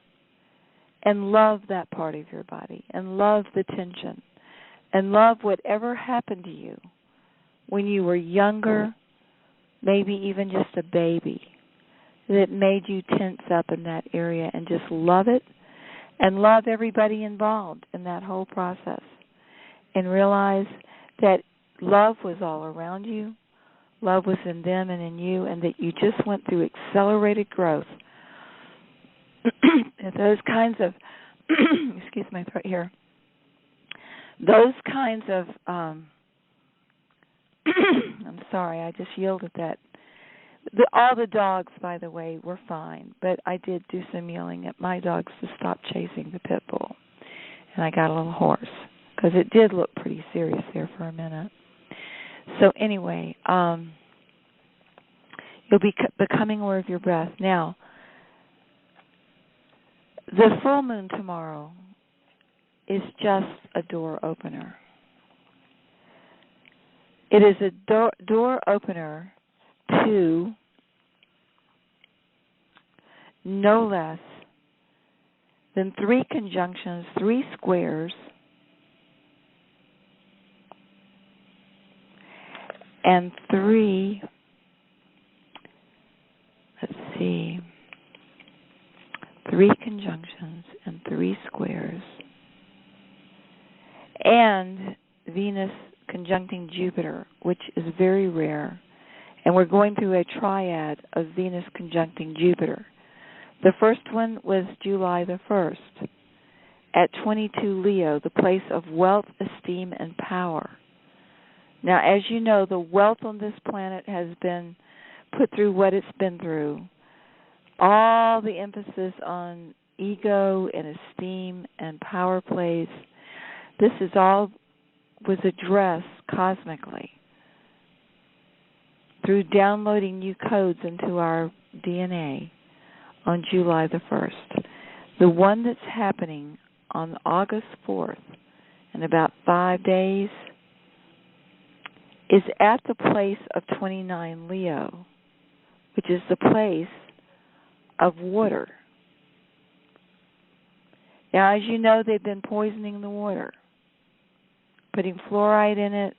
and love that part of your body and love the tension and love whatever happened to you when you were younger, maybe even just a baby, that made you tense up in that area, and just love it and love everybody involved in that whole process, and realize that love was all around you, love was in them and in you, and that you just went through accelerated growth. And those kinds of, excuse my throat here, those kinds of, I'm sorry, I just yelled at that. All the dogs, by the way, were fine, but I did do some yelling at my dogs to stop chasing the pit bull, and I got a little hoarse because it did look pretty serious there for a minute. So anyway, you'll be becoming aware of your breath. Now, the full moon tomorrow is just a door opener. It is a door opener to no less then 3 conjunctions, 3 squares, and 3, let's see, 3 conjunctions and 3 squares, and Venus conjuncting Jupiter, which is very rare. And we're going through a triad of Venus conjuncting Jupiter. The first one was July the 1st at 22 Leo, the place of wealth, esteem, and power. Now, as you know, the wealth on this planet has been put through what it's been through. All the emphasis on ego and esteem and power plays. This is all was addressed cosmically through downloading new codes into our DNA on July the 1st. The one that's happening on August 4th, in about 5 days, is at the place of 29 Leo, which is the place of water. Now, as you know, they've been poisoning the water, putting fluoride in it,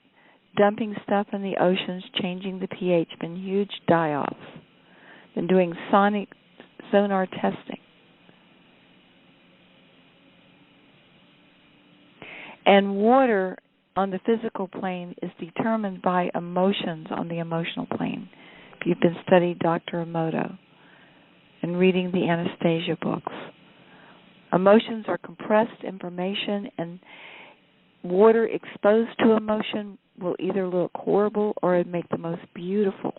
dumping stuff in the oceans, changing the pH, been huge die-offs, been doing sonic sonar testing. And water on the physical plane is determined by emotions on the emotional plane. If you've been studying Dr. Emoto and reading the Anastasia books, emotions are compressed information, and water exposed to emotion will either look horrible or it make the most beautiful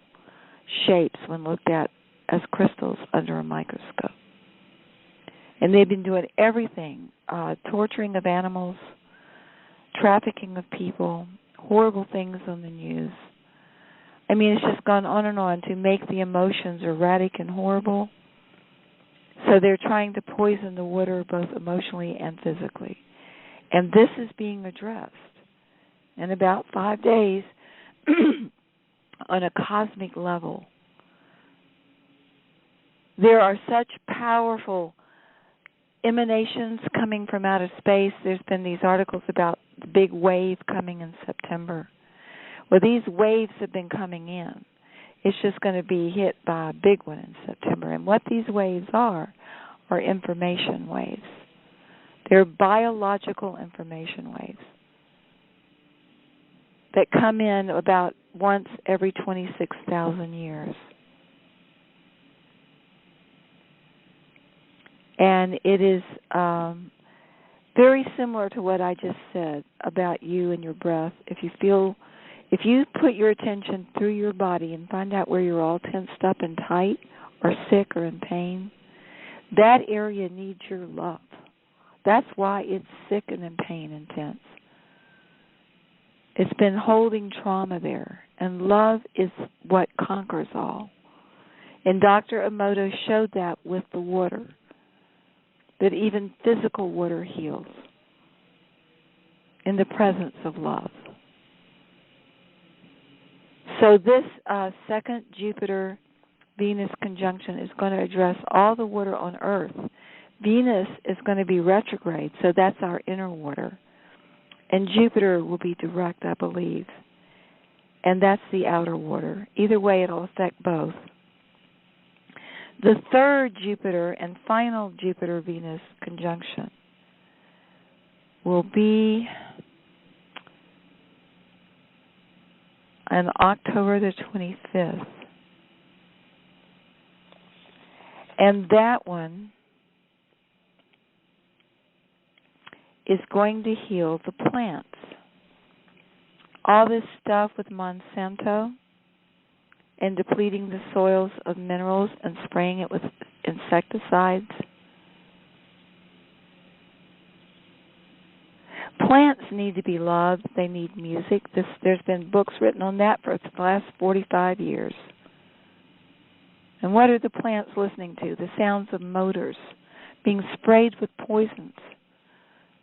shapes when looked at as crystals under a microscope. And they've been doing everything, torturing of animals, trafficking of people, horrible things on the news. I mean, it's just gone on to make the emotions erratic and horrible. So they're trying to poison the water both emotionally and physically. And this is being addressed in about 5 days on a cosmic level. There are such powerful emanations coming from outer space. There's been these articles about the big wave coming in September. Well, these waves have been coming in. It's just going to be hit by a big one in September. And what these waves are information waves. They're biological information waves that come in about once every 26,000 years. And it is very similar to what I just said about you and your breath. If you put your attention through your body and find out where you're all tensed up and tight or sick or in pain, that area needs your love. That's why it's sick and in pain and tense. It's been holding trauma there, and love is what conquers all. And Dr. Emoto showed that with the water, that even physical water heals in the presence of love. So this second Jupiter-Venus conjunction is going to address all the water on Earth. Venus is going to be retrograde, so that's our inner water. And Jupiter will be direct, I believe. And that's the outer water. Either way, it'll affect both. The third Jupiter and final Jupiter-Venus conjunction will be on October the 25th. And that one is going to heal the plants. All this stuff with Monsanto and depleting the soils of minerals and spraying it with insecticides. Plants need to be loved. They need music. There's been books written on that for the last 45 years. And what are the plants listening to? The sounds of motors being sprayed with poisons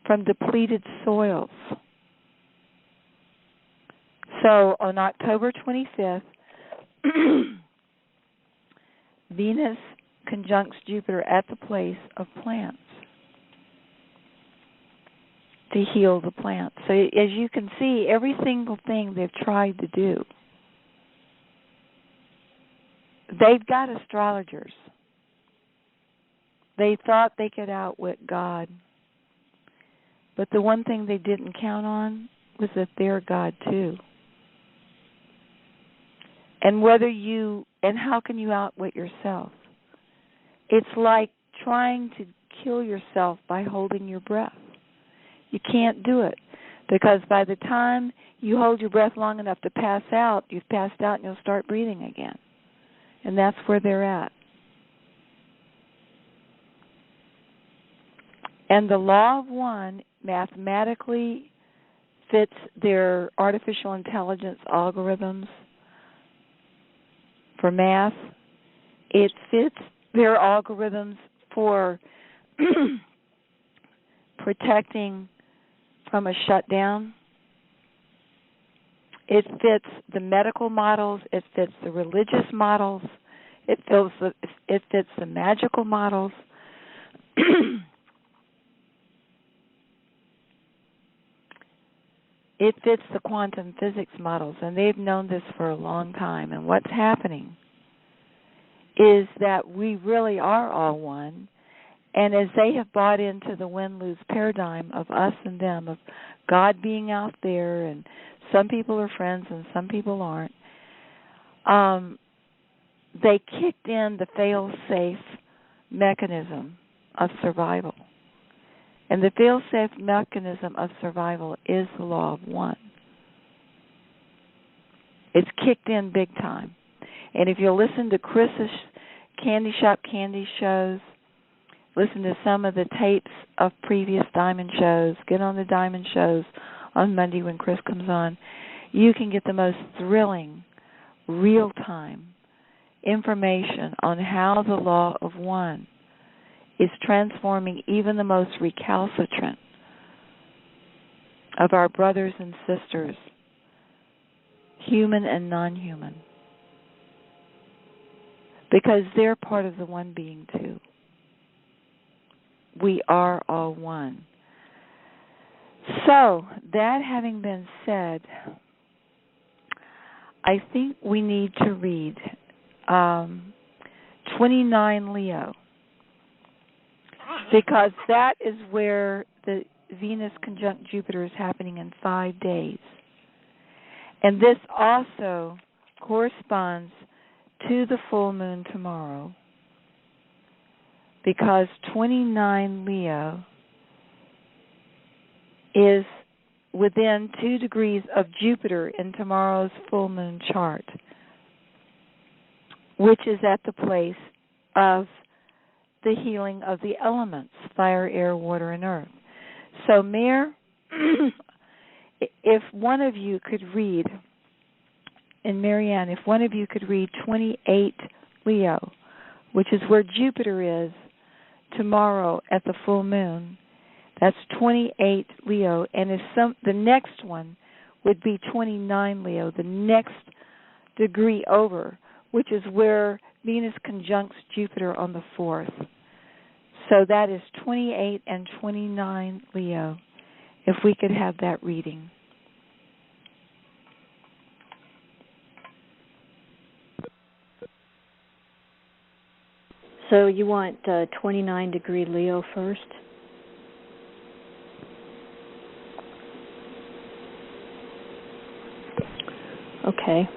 from depleted soils. So on October 25th, Venus conjuncts Jupiter at the place of plants. to heal the plant. So as you can see, every single thing they've tried to do, they've got astrologers. They thought they could outwit God. But the one thing they didn't count on was that they're God too. And how can you outwit yourself? It's like trying to kill yourself by holding your breath. You can't do it, because by the time you hold your breath long enough to pass out, you've passed out and you'll start breathing again. And that's where they're at. And the law of one mathematically fits their artificial intelligence algorithms for math. It fits their algorithms for protecting from a shutdown. It fits the medical models. It fits the religious models. It fits the magical models. It fits the quantum physics models, and they've known this for a long time. And what's happening is that we really are all one. And as they have bought into the win-lose paradigm of us and them, of God being out there, and some people are friends and some people aren't, they kicked in the fail-safe mechanism of survival. And the fail-safe mechanism of survival is the law of one. It's kicked in big time. And if you listen to Chris's Candy Shop Candy shows, listen to some of the tapes of previous Diamond shows, get on the Diamond shows on Monday when Chris comes on, you can get the most thrilling, real-time information on how the law of one is transforming even the most recalcitrant of our brothers and sisters, human and non-human, because they're part of the one being too. We are all one. So, that having been said, I think we need to read 29 Leo, because that is where the Venus conjunct Jupiter is happening in 5 days. And this also corresponds to the full moon tomorrow, because 29 Leo is within 2 degrees of Jupiter in tomorrow's full moon chart, which is at the place of the healing of the elements, fire, air, water, and earth. So, Mayor, if one of you could read, and Maryann, if one of you could read 28 Leo, which is where Jupiter is tomorrow at the full moon, that's 28 Leo, and the next one would be 29 Leo, the next degree over, which is where Venus conjuncts Jupiter on the 4th. So that is 28 and 29 Leo, if we could have that reading. So you want 29 degree Leo first? Okay.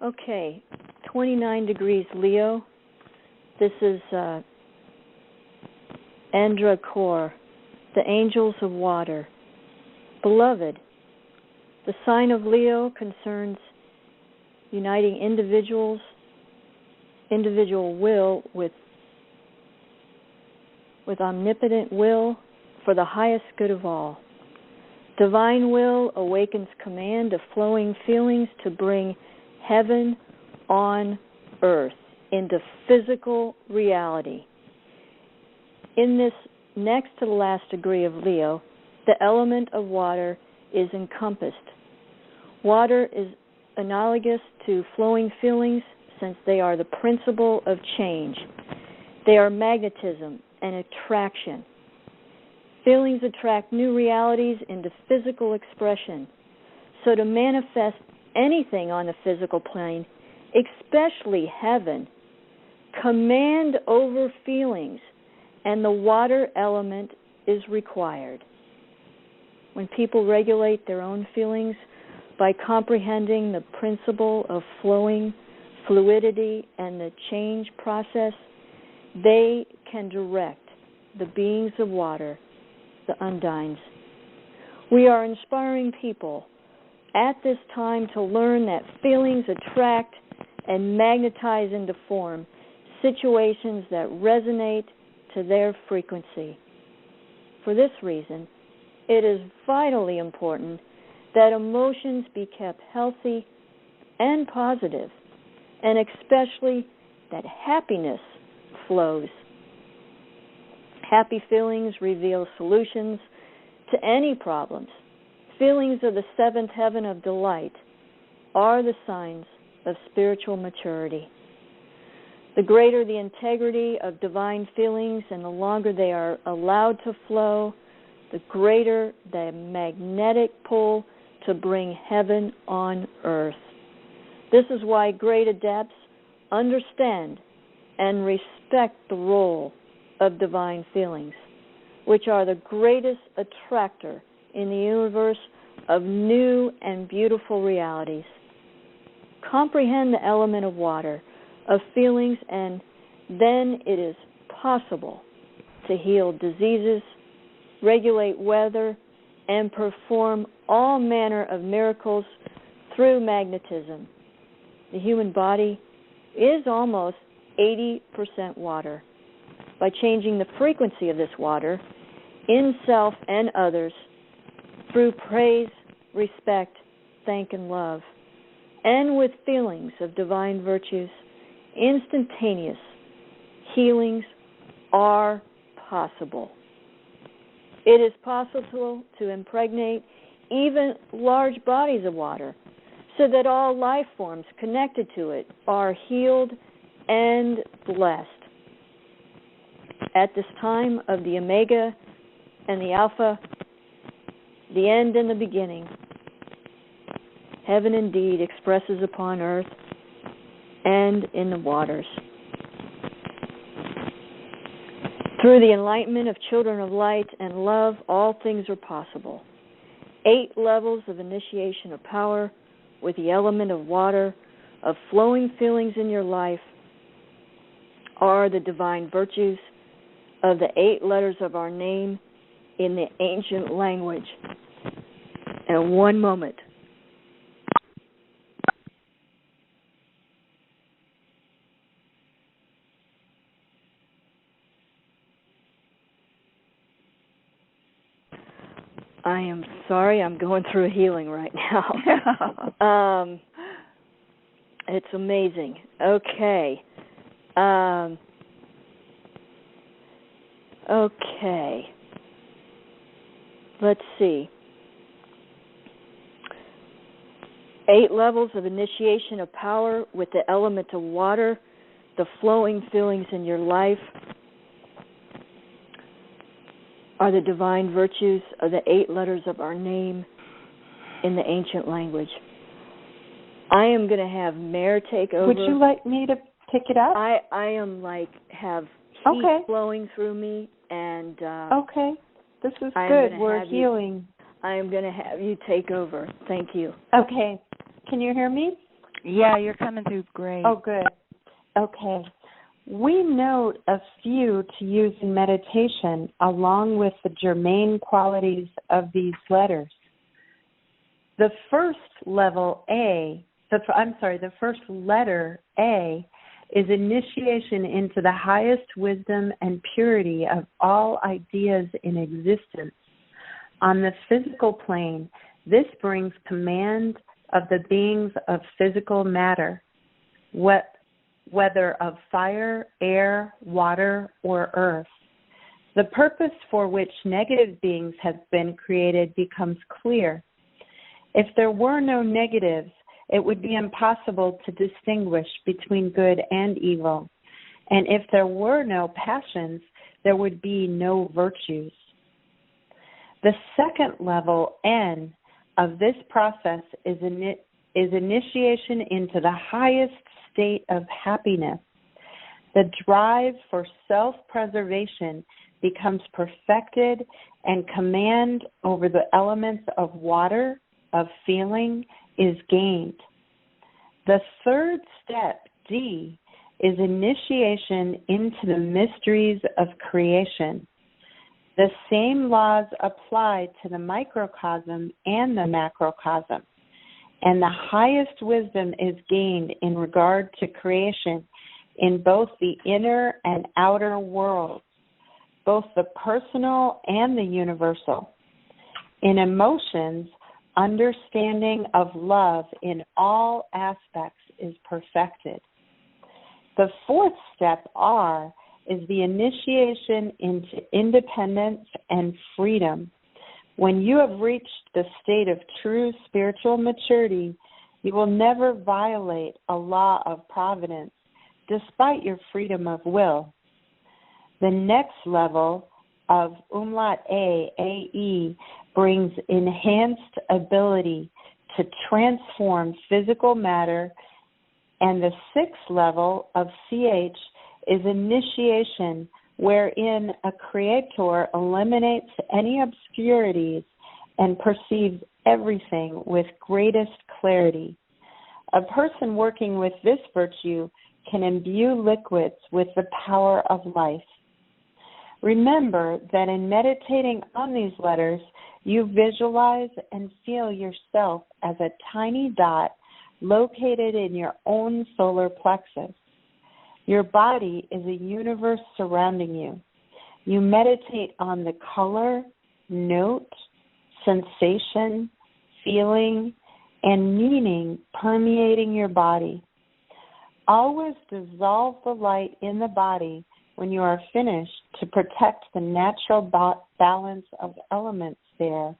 Okay, 29 degrees Leo. This is Andra Kor, the angels of water. Beloved, the sign of Leo concerns uniting individual will with omnipotent will for the highest good of all. Divine will awakens command of flowing feelings to bring heaven on earth into physical reality. In this next to the last degree of Leo, the element of water is encompassed. Water is analogous to flowing feelings since they are the principle of change. They are magnetism and attraction. Feelings attract new realities into physical expression. So to manifest anything on the physical plane, especially heaven, command over feelings, and the water element is required. When people regulate their own feelings by comprehending the principle of flowing, fluidity, and the change process, they can direct the beings of water, the undines. We are inspiring people at this time to learn that feelings attract and magnetize into form situations that resonate to their frequency. For this reason, it is vitally important that emotions be kept healthy and positive, and especially that happiness flows. Happy feelings reveal solutions to any problems. Feelings of the seventh heaven of delight are the signs of spiritual maturity. The greater the integrity of divine feelings and the longer they are allowed to flow, the greater the magnetic pull to bring heaven on earth. This is why great adepts understand and respect the role of divine feelings, which are the greatest attractor in the universe of new and beautiful realities. Comprehend the element of water, of feelings, and then it is possible to heal diseases, regulate weather, and perform all manner of miracles through magnetism. The human body is almost 80% water. By changing the frequency of this water in self and others through praise, respect, thank, and love, and with feelings of divine virtues, instantaneous healings are possible. It is possible to impregnate even large bodies of water so that all life forms connected to it are healed and blessed. At this time of the Omega and the Alpha, the end and the beginning, heaven indeed expresses upon earth and in the waters. Through the enlightenment of children of light and love, all things are possible. 8 levels of initiation of power with the element of water, of flowing feelings in your life, are the divine virtues of the 8 letters of our name in the ancient language. And one moment. I am sorry, I'm going through a healing right now. It's amazing. Okay. Okay. Let's see. 8 levels of initiation of power with the element of water, the flowing feelings in your life, are the divine virtues of the 8 letters of our name in the ancient language. I am going to have Mare take over. Would you like me to pick it up? I am have heat flowing through me, and okay, this is good. We're healing. I am going to have you take over. Thank you. Okay. Can you hear me? Yeah, you're coming through great. Oh, good. Okay. We note a few to use in meditation along with the germane qualities of these letters. The first level A, the first letter A is initiation into the highest wisdom and purity of all ideas in existence. On the physical plane, this brings command of the beings of physical matter, whether of fire, air, water, or earth. The purpose for which negative beings have been created becomes clear. If there were no negatives it would be impossible to distinguish between good and evil. And if there were no passions, there would be no virtues. The second level, N, of this process is initiation into the highest state of happiness. The drive for self-preservation becomes perfected, and command over the elements of water, of feeling, is gained. The third step, D, is initiation into the mysteries of creation. The same laws apply to the microcosm and the macrocosm, and the highest wisdom is gained in regard to creation in both the inner and outer worlds, both the personal and the universal. In emotions, understanding of love in all aspects is perfected. The fourth step, R, is the initiation into independence and freedom. When you have reached the state of true spiritual maturity, you will never violate a law of providence, despite your freedom of will. The next level of umlaut A, AE, brings enhanced ability to transform physical matter, and the sixth level of CH is initiation, wherein a creator eliminates any obscurities and perceives everything with greatest clarity. A person working with this virtue can imbue liquids with the power of life. Remember that in meditating on these letters, you visualize and feel yourself as a tiny dot located in your own solar plexus. Your body is a universe surrounding you. You meditate on the color, note, sensation, feeling, and meaning permeating your body. Always dissolve the light in the body when you are finished to protect the natural balance of elements there.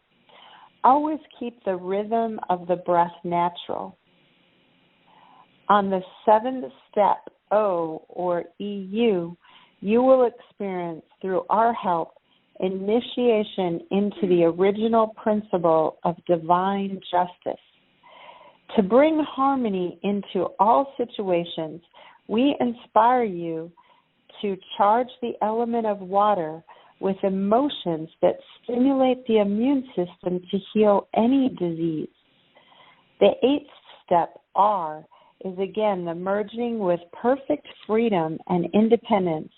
Always keep the rhythm of the breath natural. On the seventh step, O, or EU, you will experience, through our help, initiation into the original principle of divine justice. To bring harmony into all situations, we inspire you to charge the element of water with emotions that stimulate the immune system to heal any disease. The eighth step, R, is again the merging with perfect freedom and independence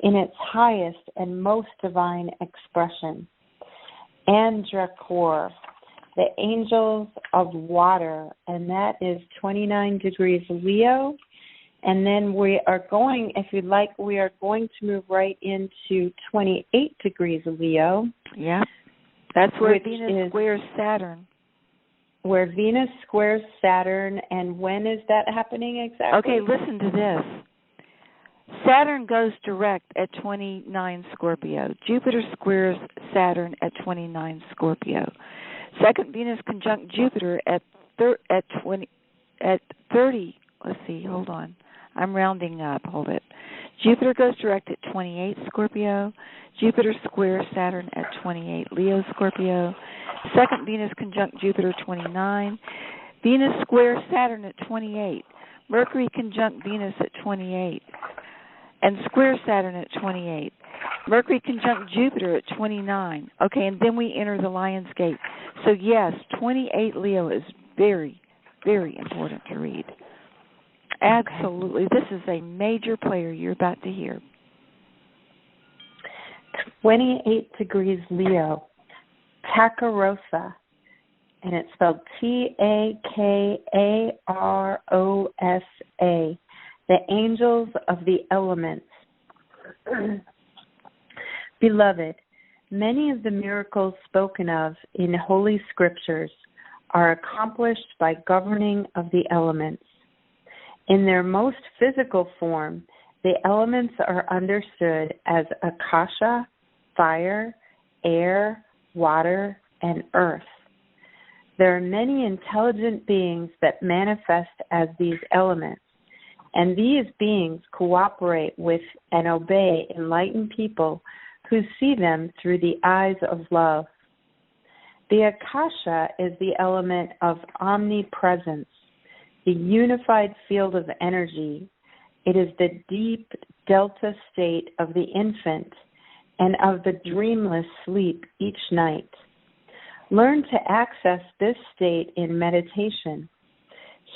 in its highest and most divine expression. Andrakor, the angels of water, and that is 29 degrees Leo. And then we are going, if you'd like, we are going to move right into 28 degrees Leo. Yeah, that's where Venus squares Saturn. Where Venus squares Saturn, and when is that happening exactly? Okay, listen to this. Saturn goes direct at 29 Scorpio. Jupiter squares Saturn at 29 Scorpio. Second Venus conjunct Jupiter at 30. Let's see, hold on. I'm rounding up. Hold it. Jupiter goes direct at 28 Scorpio. Jupiter squares Saturn at 28 Leo Scorpio. Second Venus conjunct Jupiter 29. Venus squares Saturn at 28. Mercury conjunct Venus at 28. And squares Saturn at 28. Mercury conjunct Jupiter at 29. Okay, and then we enter the Lion's Gate. So yes, 28 Leo is very, very important to read. Absolutely. This is a major player you're about to hear. 28 degrees Leo, Takarosa, and it's spelled Takarosa, the angels of the elements. Beloved, many of the miracles spoken of in Holy Scriptures are accomplished by governing of the elements. In their most physical form, the elements are understood as akasha, fire, air, water, and earth. There are many intelligent beings that manifest as these elements, and these beings cooperate with and obey enlightened people who see them through the eyes of love. The Akasha is the element of omnipresence, the unified field of energy. It is the deep delta state of the infant and of the dreamless sleep each night. Learn to access this state in meditation.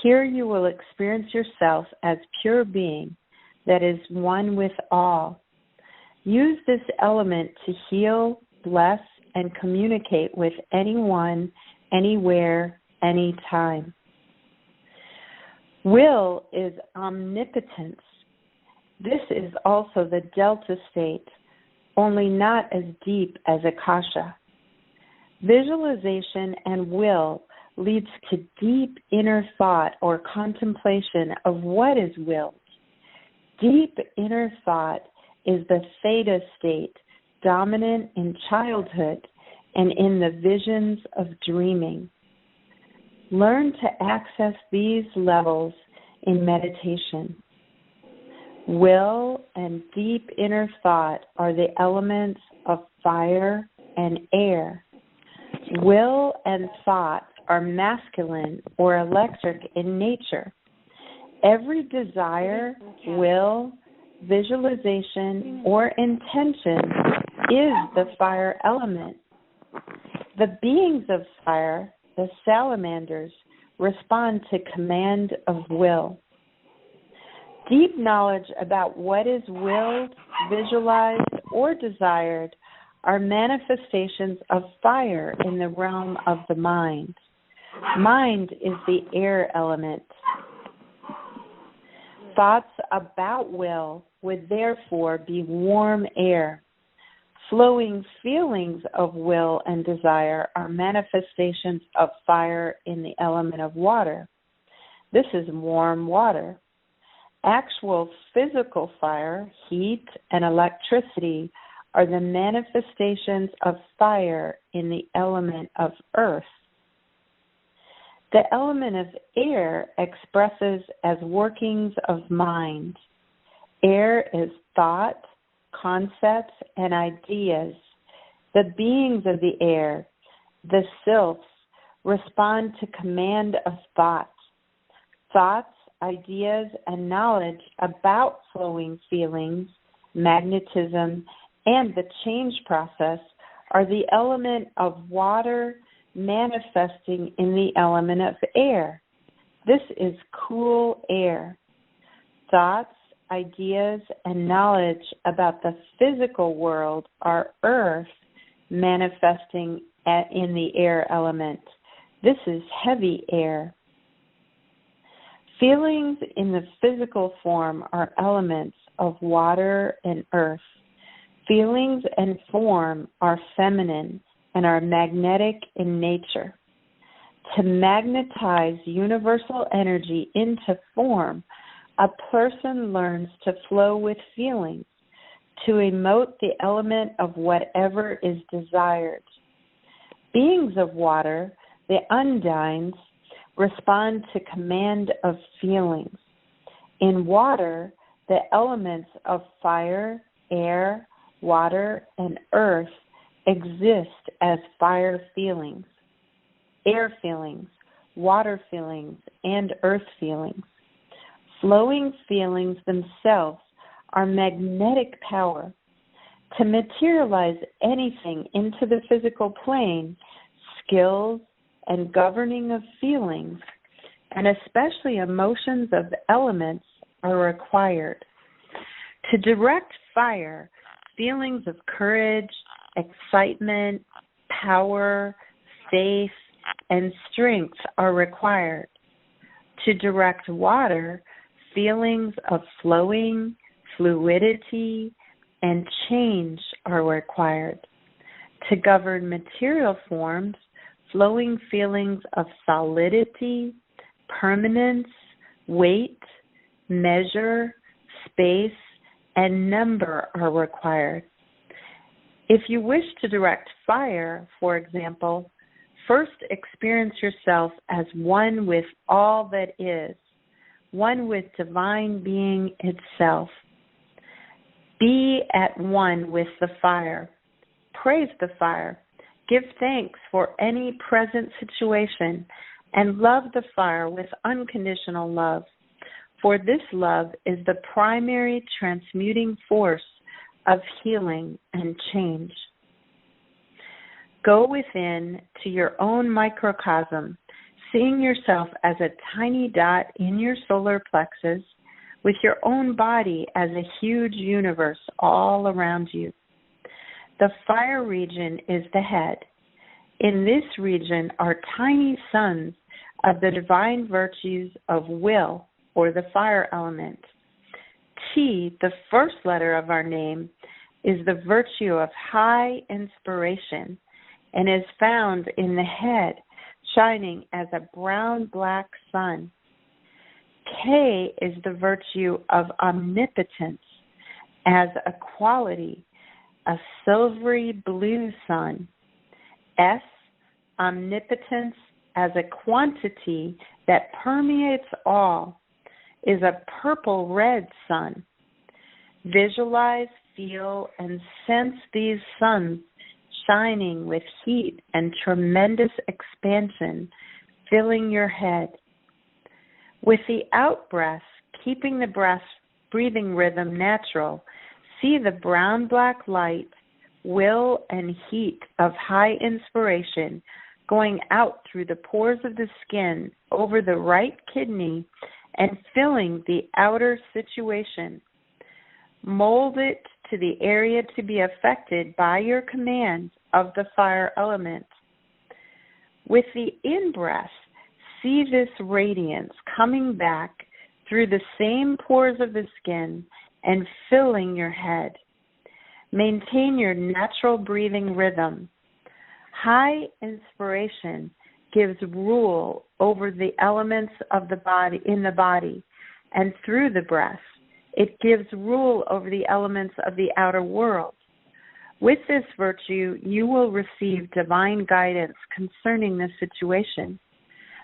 Here you will experience yourself as pure being that is one with all. Use this element to heal, bless, and communicate with anyone, anywhere, anytime. Will is omnipotence. This is also the delta state, only not as deep as Akasha. Visualization and will leads to deep inner thought or contemplation of what is willed. Deep inner thought is the theta state, dominant in childhood and in the visions of dreaming. Learn to access these levels in meditation. Will and deep inner thought are the elements of fire and air. Will and thought are masculine or electric in nature. Every desire, will, visualization, or intention is the fire element. The beings of fire, the salamanders, respond to command of will. Deep knowledge about what is willed, visualized, or desired are manifestations of fire in the realm of the mind. Mind is the air element. Thoughts about will would therefore be warm air. Flowing feelings of will and desire are manifestations of fire in the element of water. This is warm water. Actual physical fire, heat, and electricity are the manifestations of fire in the element of earth. The element of air expresses as workings of mind. Air is thought, concepts, and ideas. The beings of the air, the sylphs, respond to command of thoughts. Thoughts, ideas, and knowledge about flowing feelings, magnetism, and the change process are the element of water manifesting in the element of air. This is cool air. Thoughts, ideas, and knowledge about the physical world are earth manifesting in the air element. This is heavy air. Feelings in the physical form are elements of water and earth. Feelings and form are feminine and are magnetic in nature. To magnetize universal energy into form, a person learns to flow with feelings, to emote the element of whatever is desired. Beings of water, the undines, respond to command of feelings. In water, the elements of fire, air, water, and earth exist as fire feelings, air feelings, water feelings, and earth feelings. Flowing feelings themselves are magnetic power. To materialize anything into the physical plane, skills and governing of feelings, and especially emotions of the elements, are required. To direct fire, feelings of courage, excitement, power, faith, and strength are required. To direct water, feelings of flowing, fluidity, and change are required. To govern material forms, flowing feelings of solidity, permanence, weight, measure, space, and number are required. If you wish to direct fire, for example, First, experience yourself as one with all that is, one with divine being itself. Be at one with the fire. Praise the fire. Give thanks for any present situation and love the fire with unconditional love, for this love is the primary transmuting force of healing and change. Go within to your own microcosm, seeing yourself as a tiny dot in your solar plexus, with your own body as a huge universe all around you. The fire region is the head. In this region are tiny suns of the divine virtues of will, or the fire element. T, the first letter of our name, is the virtue of high inspiration and is found in the head, shining as a brown-black sun. K is the virtue of omnipotence as a quality, a silvery blue sun. S, omnipotence as a quantity that permeates all, is a purple-red sun. Visualize, feel, and sense these suns shining with heat and tremendous expansion, filling your head. With the out-breath, keeping the breathing rhythm natural, see the brown-black light, will, and heat of high inspiration going out through the pores of the skin over the right kidney and filling the outer situation. Mold it to the area to be affected by your command of the fire element. With the in-breath, see this radiance coming back through the same pores of the skin and filling your head. Maintain your natural breathing rhythm. High inspiration gives rule over the elements of the body in the body, and through the breath, it gives rule over the elements of the outer world. With this virtue, you will receive divine guidance concerning this situation.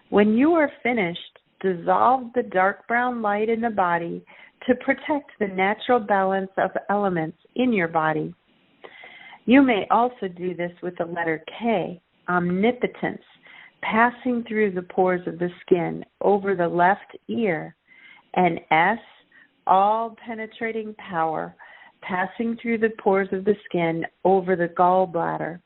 When you are finished, dissolve the dark brown light in the body to protect the natural balance of elements in your body. You may also do this with the letter K, omnipotence, passing through the pores of the skin over the left ear, and S, all-penetrating power, passing through the pores of the skin over the gallbladder.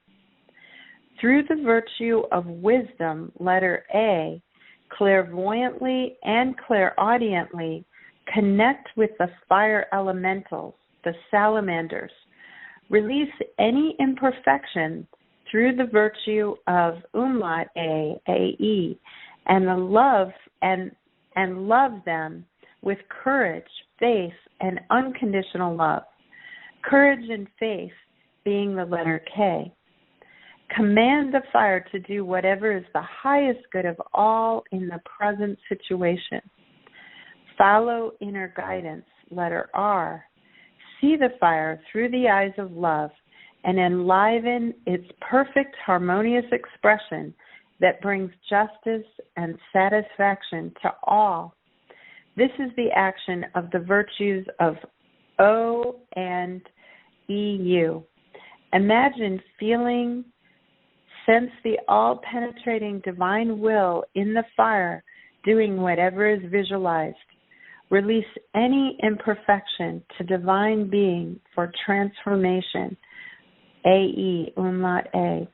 Through the virtue of wisdom, letter A, clairvoyantly and clairaudiently connect with the fire elementals, the salamanders. Release any imperfection through the virtue of umlaut A, AE, and love them with courage, faith, and unconditional love. Courage and faith being the letter K. Command the fire to do whatever is the highest good of all in the present situation. Follow inner guidance, letter R. See the fire through the eyes of love and enliven its perfect harmonious expression that brings justice and satisfaction to all. This is the action of the virtues of O and EU. Imagine, feeling, sense the all-penetrating divine will in the fire doing whatever is visualized. Release any imperfection to divine being for transformation. AE, umlaut A.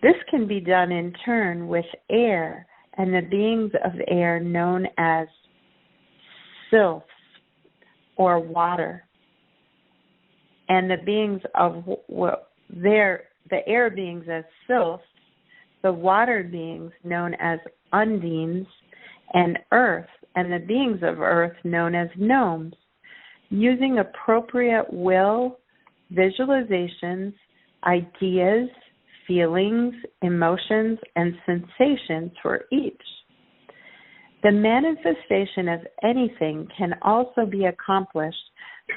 This can be done in turn with air and the beings of air known as sylphs or water, and the beings of the air beings as sylphs, the water beings known as undines, and earth, and the beings of earth known as gnomes, using appropriate will, visualizations, ideas, feelings, emotions, and sensations for each. The manifestation of anything can also be accomplished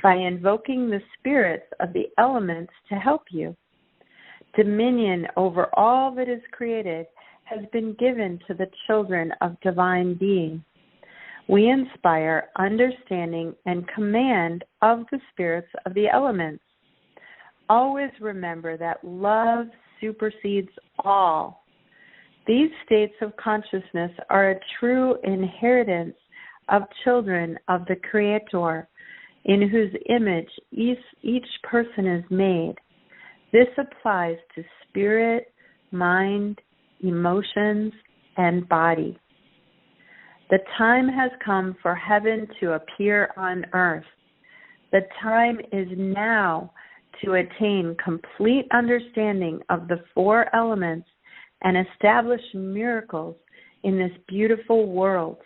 by invoking the spirits of the elements to help you. dominion over all that is created has been given to the children of divine being. We inspire understanding and command of the spirits of the elements. Always remember that love supersedes all. These states of consciousness are a true inheritance of children of the Creator, in whose image each person is made. This applies to spirit, mind, emotions, and body. The time has come for heaven to appear on earth. The time is now to attain complete understanding of the four elements and establish miracles in this beautiful world.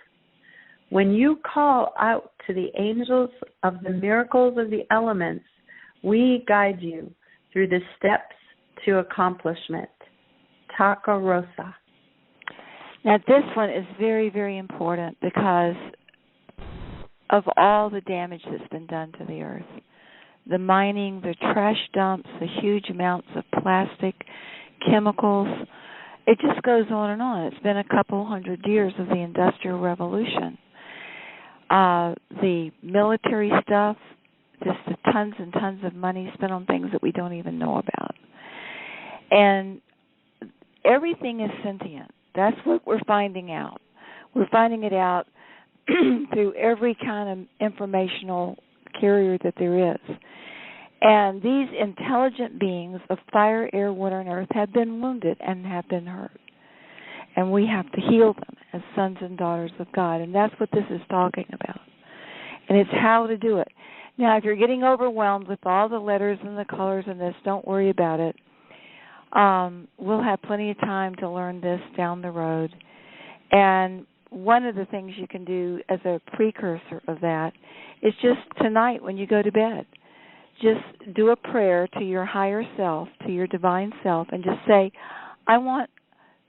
When you call out to the angels of the miracles of the elements, we guide you through the steps to accomplishment. Taka Rosa. Now, this one is very, very important because of all the damage that's been done to the earth. The mining, the trash dumps, the huge amounts of plastic, chemicals. It just goes on and on. It's been a couple hundred years of the Industrial Revolution. The military stuff, just the tons and tons of money spent on things that we don't even know about. And everything is sentient. That's what we're finding out. We're finding it out through every kind of informational carrier that there is. And these intelligent beings of fire, air, water, and earth have been wounded and have been hurt. And we have to heal them as sons and daughters of God. And that's what this is talking about. And it's how to do it. Now, if you're getting overwhelmed with all the letters and the colors and this, don't worry about it. We'll have plenty of time to learn this down the road. And one of the things you can do as a precursor of that is just tonight when you go to bed, just do a prayer to your higher self, to your divine self, and just say, I want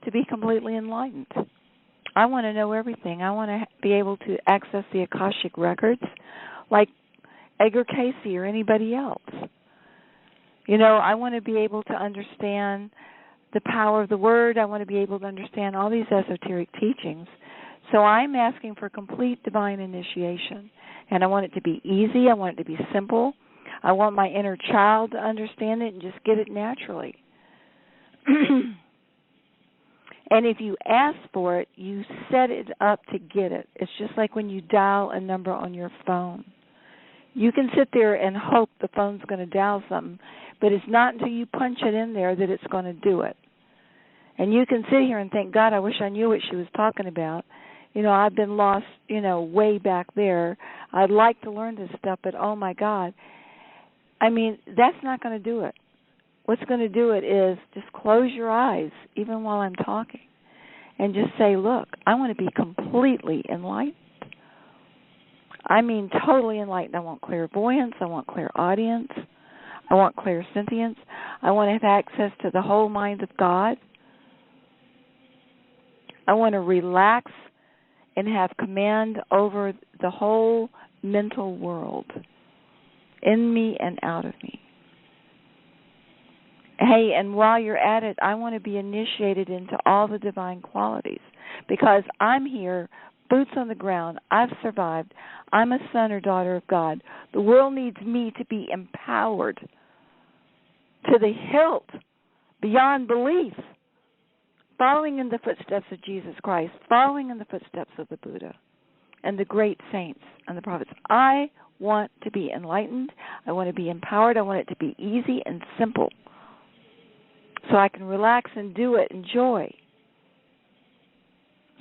to be completely enlightened. I want to know everything. I want to be able to access the Akashic records like Edgar Cayce or anybody else. You know, I want to be able to understand the power of the Word. I want to be able to understand all these esoteric teachings. So I'm asking for complete divine initiation. And I want it to be easy. I want it to be simple. I want my inner child to understand it and just get it naturally. And if you ask for it, you set it up to get it. It's just like when you dial a number on your phone. You can sit there and hope the phone's going to dial something, but it's not until you punch it in there that it's going to do it. And you can sit here and think, God, I wish I knew what she was talking about. You know, I've been lost, way back there. I'd like to learn this stuff, but oh, my God. I mean, that's not going to do it. What's going to do it is just close your eyes, even while I'm talking, and just say, look, I want to be completely enlightened. I mean, totally enlightened. I want clairvoyance. I want clairaudience. I want clairsentience. I want to have access to the whole mind of God. I want to relax and have command over the whole mental world, in me and out of me. Hey, and while you're at it, I want to be initiated into all the divine qualities because I'm here, boots on the ground. I've survived. I'm a son or daughter of God. The world needs me to be empowered to the hilt, beyond belief, following in the footsteps of Jesus Christ, following in the footsteps of the Buddha and the great saints and the prophets. I want to be enlightened. I want to be empowered. I want it to be easy and simple so I can relax and do it, enjoy.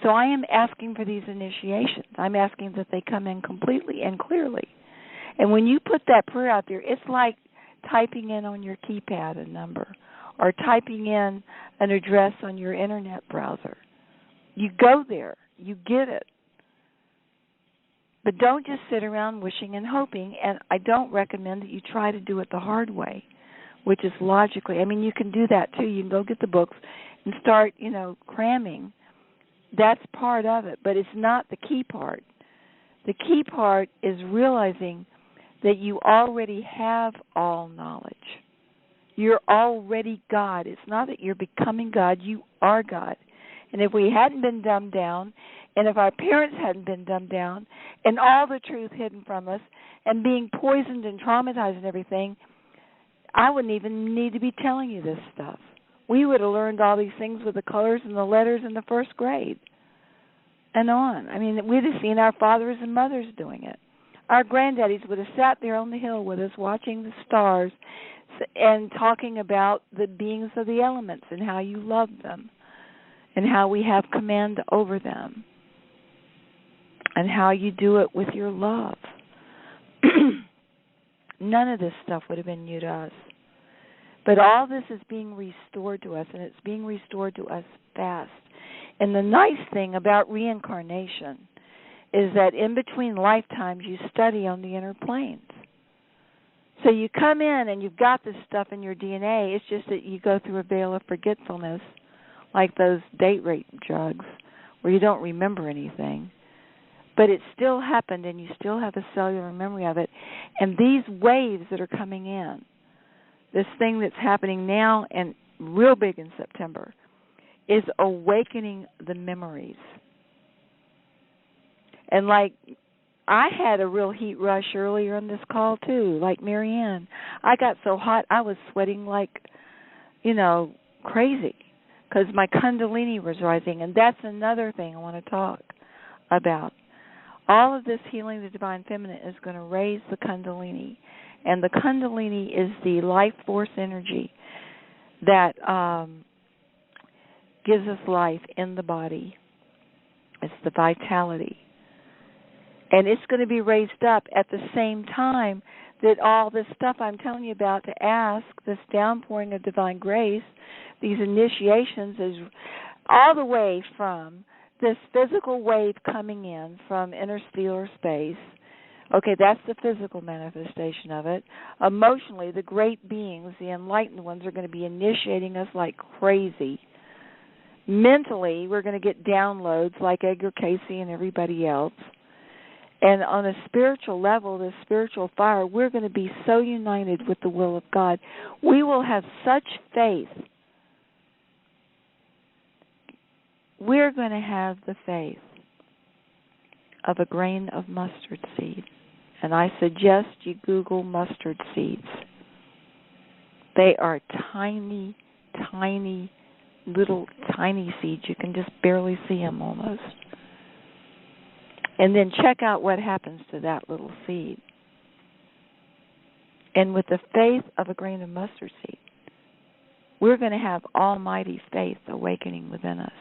So I am asking for these initiations. I'm asking that they come in completely and clearly. And when you put that prayer out there, it's like typing in on your keypad a number or typing in an address on your internet browser. You go there. You get it. But don't just sit around wishing and hoping, and I don't recommend that you try to do it the hard way, which is logically. I mean, you can do that too. You can go get the books and start, cramming. That's part of it, but it's not the key part. The key part is realizing that you already have all knowledge. You're already God. It's not that you're becoming God. You are God. And if we hadn't been dumbed down, and if our parents hadn't been dumbed down, and all the truth hidden from us, and being poisoned and traumatized and everything, I wouldn't even need to be telling you this stuff. We would have learned all these things with the colors and the letters in the first grade and on. I mean, we'd have seen our fathers and mothers doing it. Our granddaddies would have sat there on the hill with us watching the stars and talking about the beings of the elements and how you love them and how we have command over them and how you do it with your love. None of this stuff would have been new to us. But all this is being restored to us, and it's being restored to us fast. And the nice thing about reincarnation is that in between lifetimes you study on the inner planes. So you come in and you've got this stuff in your DNA. It's just that you go through a veil of forgetfulness, like those date rape drugs, where you don't remember anything. But it still happened, and you still have a cellular memory of it. And these waves that are coming in, this thing that's happening now and real big in September, is awakening the memories. And like I had a real heat rush earlier in this call too, like Maryann. I got so hot I was sweating like, crazy because my Kundalini was rising. And that's another thing I want to talk about. All of this healing the divine feminine is going to raise the Kundalini. And the Kundalini is the life force energy that gives us life in the body. It's the vitality. And it's going to be raised up at the same time that all this stuff I'm telling you about to ask, this downpouring of divine grace, these initiations, is all the way from this physical wave coming in from interstellar space. Okay, that's the physical manifestation of it. Emotionally, the great beings, the enlightened ones, are going to be initiating us like crazy. Mentally, we're going to get downloads like Edgar Casey and everybody else. And on a spiritual level, the spiritual fire, we're going to be so united with the will of God. We will have such faith. We're going to have the faith of a grain of mustard seed. And I suggest you Google mustard seeds. They are tiny, tiny, little tiny seeds. You can just barely see them almost. And then check out what happens to that little seed. And with the faith of a grain of mustard seed, we're going to have almighty faith awakening within us.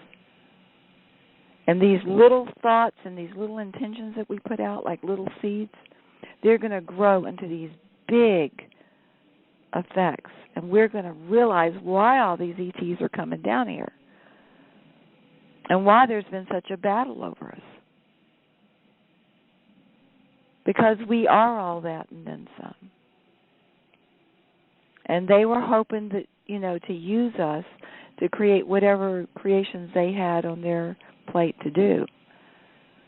And these little thoughts and these little intentions that we put out like little seeds, they're going to grow into these big effects. And we're going to realize why all these ETs are coming down here and why there's been such a battle over us. Because we are all that and then some. And they were hoping that, to use us to create whatever creations they had on their plate to do.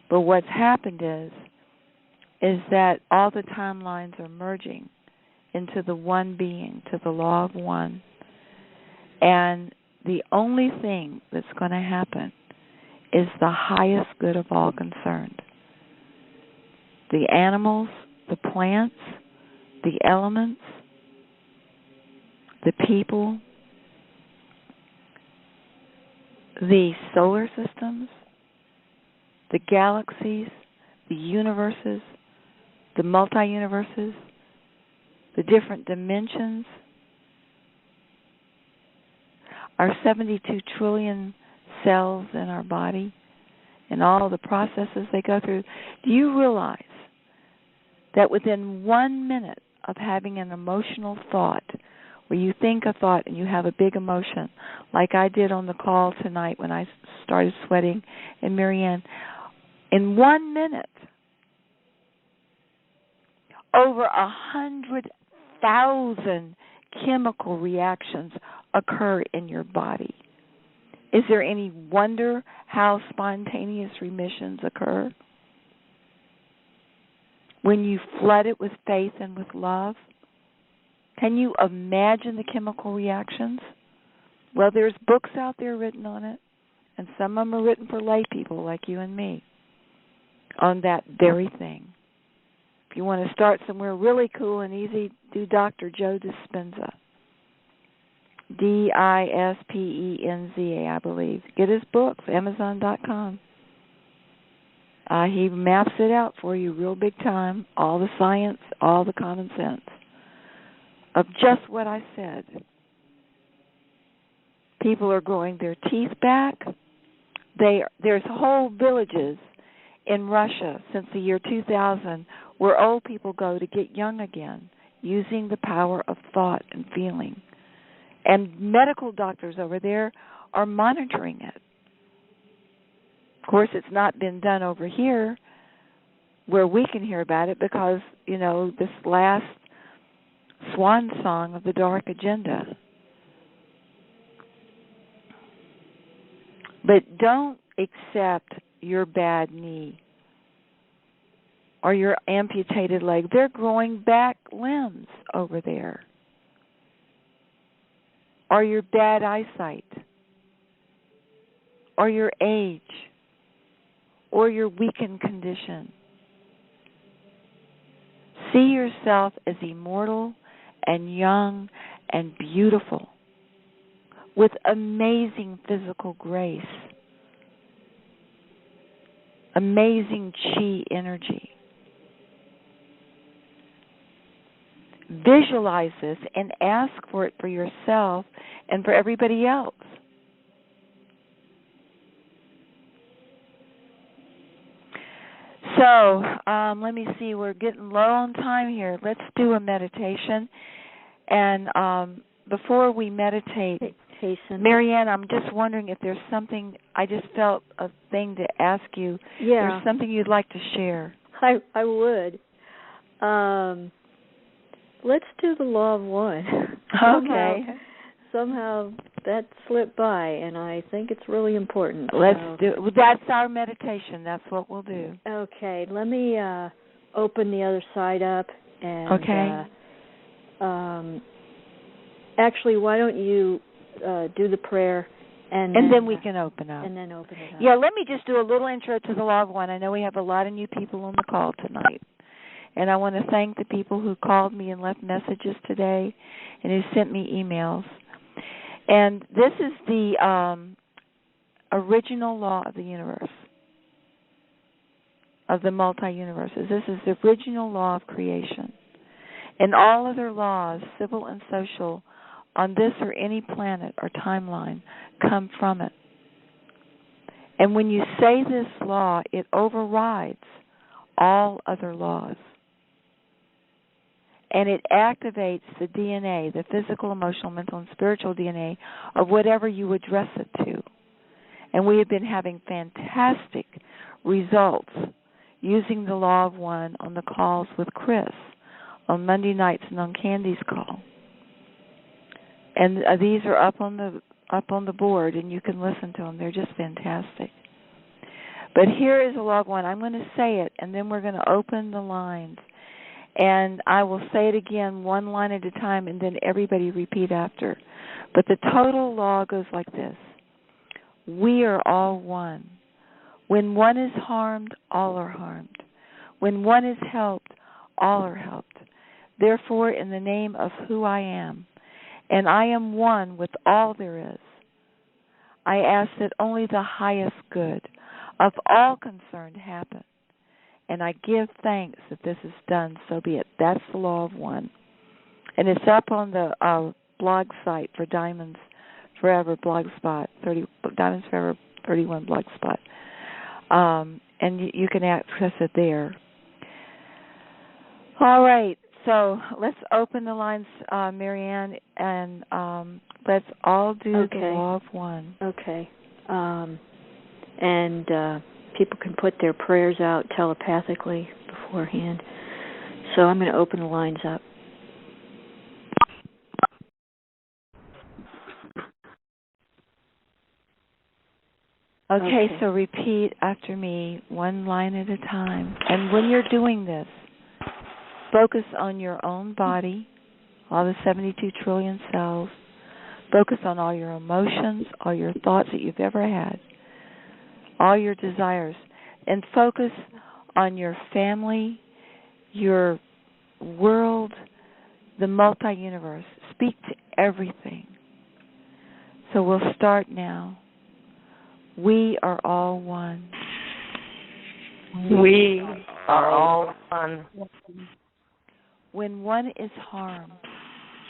But what's happened is that all the timelines are merging into the one being, to the law of one. And the only thing that's going to happen is the highest good of all concerned. The animals, the plants, the elements, the people, the solar systems, the galaxies, the universes, the multi-universes, the different dimensions, our 72 trillion cells in our body, and all the processes they go through. Do you realize that within 1 minute of having an emotional thought, where you think a thought and you have a big emotion, like I did on the call tonight when I started sweating, and Maryann, in 1 minute, over 100,000 chemical reactions occur in your body. Is there any wonder how spontaneous remissions occur? When you flood it with faith and with love, Can you imagine the chemical reactions? Well, there's books out there written on it, and some of them are written for lay people like you and me on that very thing. If you want to start somewhere really cool and easy, do Dr. Joe Dispenza. Dispenza, I believe. Get his books, Amazon.com. He maps it out for you real big time, all the science, all the common sense of just what I said. People are growing their teeth back. There's whole villages in Russia since the year 2000 where old people go to get young again using the power of thought and feeling. And medical doctors over there are monitoring it. Of course, it's not been done over here where we can hear about it because, this last swan song of the dark agenda. But don't accept your bad knee or your amputated leg. They're growing back limbs over there. Or your bad eyesight, or your age, or your weakened condition. See yourself as immortal and young and beautiful with amazing physical grace, amazing chi energy. Visualize this and ask for it for yourself and for everybody else. So, let me see. We're getting low on time here. Let's do a meditation. And before we meditate, Maryann, I'm just wondering if there's something, I just felt a thing to ask you. Yeah. There's something you'd like to share. I would. Let's do the law of one. Okay. Somehow that slipped by, and I think it's really important. Let's do it. Well, that's our meditation. That's what we'll do. Okay. Let me open the other side up. And, okay. Actually, why don't you do the prayer, and then we can open up. And then open it up. Yeah, let me just do a little intro to the law of one. I know we have a lot of new people on the call tonight. And I want to thank the people who called me and left messages today and who sent me emails. And this is the original law of the universe, of the multi-universes. This is the original law of creation. And all other laws, civil and social, on this or any planet or timeline come from it. And when you say this law, it overrides all other laws. And it activates the DNA, the physical, emotional, mental, and spiritual DNA of whatever you address it to. And we have been having fantastic results using the law of one on the calls with Chris on Monday nights and on Candy's call. And these are up on the board, and you can listen to them. They're just fantastic. But here is the law of one. I'm going to say it, and then we're going to open the lines. And I will say it again, one line at a time, and then everybody repeat after. But the total law goes like this. We are all one. When one is harmed, all are harmed. When one is helped, all are helped. Therefore, in the name of who I am, and I am one with all there is, I ask that only the highest good of all concerned happen. And I give thanks that this is done, so be it. That's the law of one. And it's up on the blog site for Diamonds Forever Blogspot, Diamonds Forever 31 Blogspot. And you can access it there. All right, so let's open the lines, Maryann, and let's all do the law of one. Okay. People can put their prayers out telepathically beforehand. So I'm going to open the lines up. Okay, so repeat after me, one line at a time. And when you're doing this, focus on your own body, all the 72 trillion cells. Focus on all your emotions, all your thoughts that you've ever had, all your desires, and focus on your family, your world, the multi-universe. Speak to everything. So we'll start now. We are all one. We are all one. When one is harmed,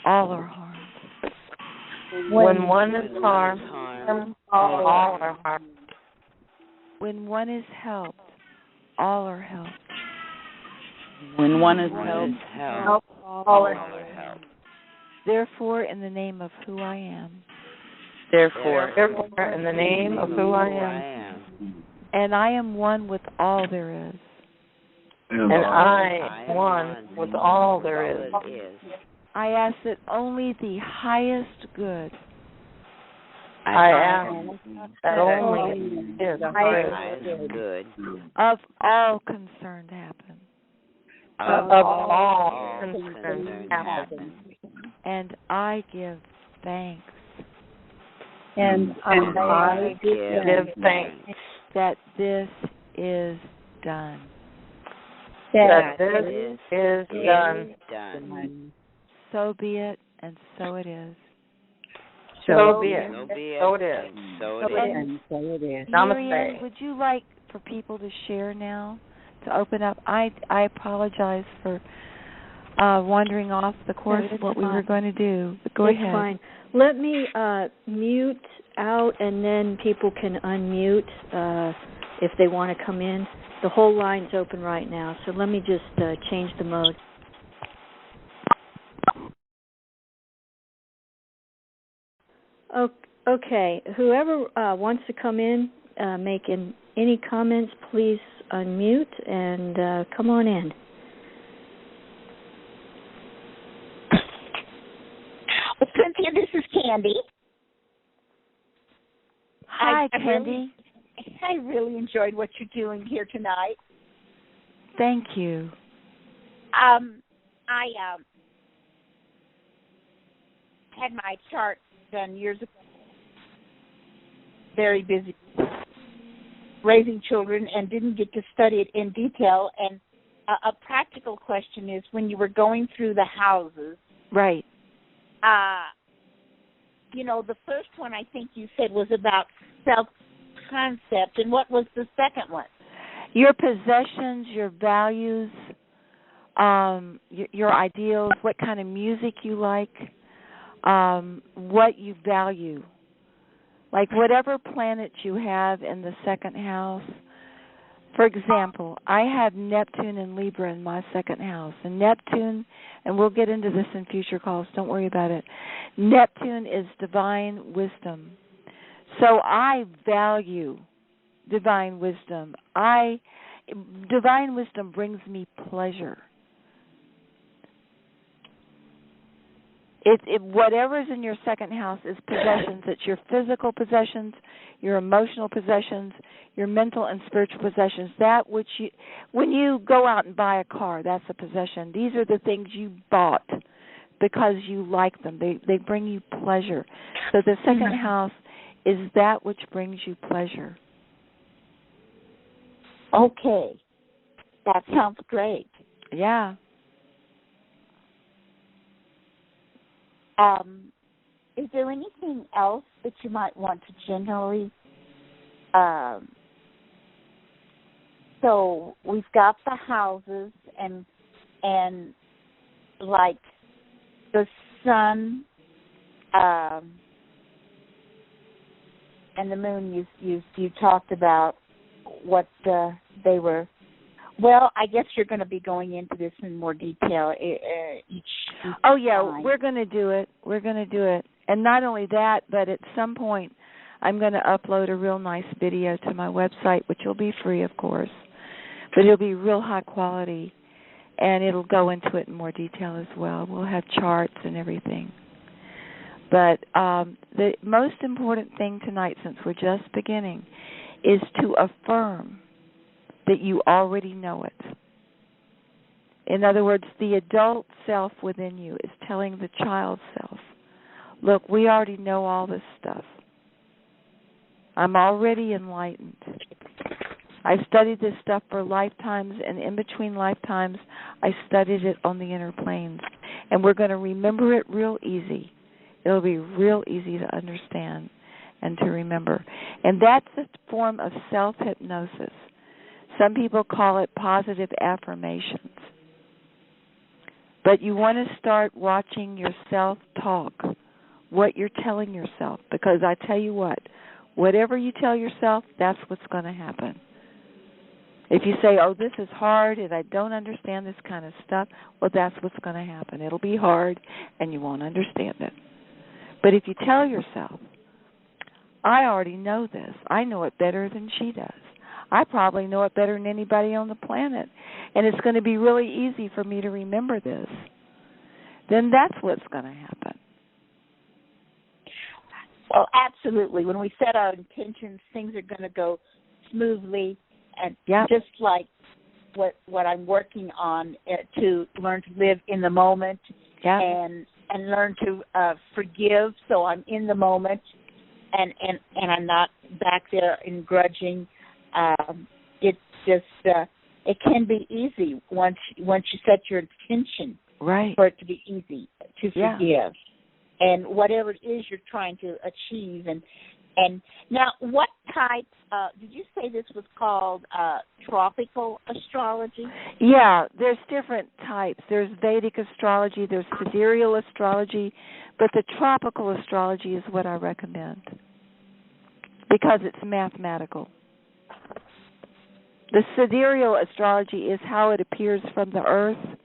all are harmed. When one is harmed, all are harmed. When one is helped, all are helped. When one is helped, all are helped. Therefore, in the name of who I am. Therefore, in the name of who I am. And I am one with all there is. And I am one with all there is. I ask that only the highest good. I ask that only the highest good of all concerned happen. Of all concerned happen. And I give thanks. And I give thanks that this is done. That this is done. So be it, and so it is. So be it. So it is. So it is. Maryann, would you like for people to share now, to open up? I apologize for wandering off the course of what we were going to do. But go ahead. Fine. Let me mute out, and then people can unmute if they want to come in. The whole line's open right now, so let me just change the mode. Okay. Whoever wants to come in, making any comments, please unmute and come on in. Cynthia, this is Candy. Hi, Candy. I really enjoyed what you're doing here tonight. Thank you. I had my chart done years ago. Very busy raising children and didn't get to study it in detail. And a practical question is, when you were going through the houses, right? The first one I think you said was about self-concept, and what was the second one? Your possessions, your values, your ideals, what kind of music you like, what you value. Like whatever planet you have in the second house. For example, I have Neptune and Libra in my second house. And Neptune, and we'll get into this in future calls, don't worry about it. Neptune is divine wisdom. So I value divine wisdom. Divine wisdom brings me pleasure. Whatever's in your second house is possessions. It's your physical possessions, your emotional possessions, your mental and spiritual possessions. That which when you go out and buy a car, that's a possession. These are the things you bought because you like them. They bring you pleasure. So the second house is that which brings you pleasure. Okay. That sounds great. Yeah. Is there anything else that you might want to generally? So we've got the houses and like the sun and the moon. You talked about what they were. Well, I guess you're going to be going into this in more detail each Oh, yeah, time. we're going to do it. We're going to do it. And not only that, but at some point I'm going to upload a real nice video to my website, which will be free, of course. But it'll be real high quality, and it'll go into it in more detail as well. We'll have charts and everything. But the most important thing tonight, since we're just beginning, is to affirm that you already know it. In other words, the adult self within you is telling the child self, look, we already know all this stuff. I'm already enlightened. I've studied this stuff for lifetimes, and in between lifetimes, I studied it on the inner planes. And we're going to remember it real easy. It'll be real easy to understand and to remember. And that's a form of self-hypnosis. Some people call it positive affirmations. But you want to start watching yourself talk, what you're telling yourself. Because I tell you what, whatever you tell yourself, that's what's going to happen. If you say, oh, this is hard and I don't understand this kind of stuff, well, that's what's going to happen. It'll be hard and you won't understand it. But if you tell yourself, I already know this. I know it better than she does. I probably know it better than anybody on the planet. And it's going to be really easy for me to remember this. Then that's what's going to happen. Well, absolutely. When we set our intentions, things are going to go smoothly. And just like what I'm working on to learn to live in the moment and learn to forgive, so I'm in the moment and I'm not back there in grudging. It's just it can be easy once you set your intention for it to be easy to forgive and whatever it is you're trying to achieve. And now, what type, did you say this was called tropical astrology? Yeah, there's different types. There's Vedic astrology, there's sidereal astrology, but the tropical astrology is what I recommend because it's mathematical. The sidereal astrology is how it appears from the earth,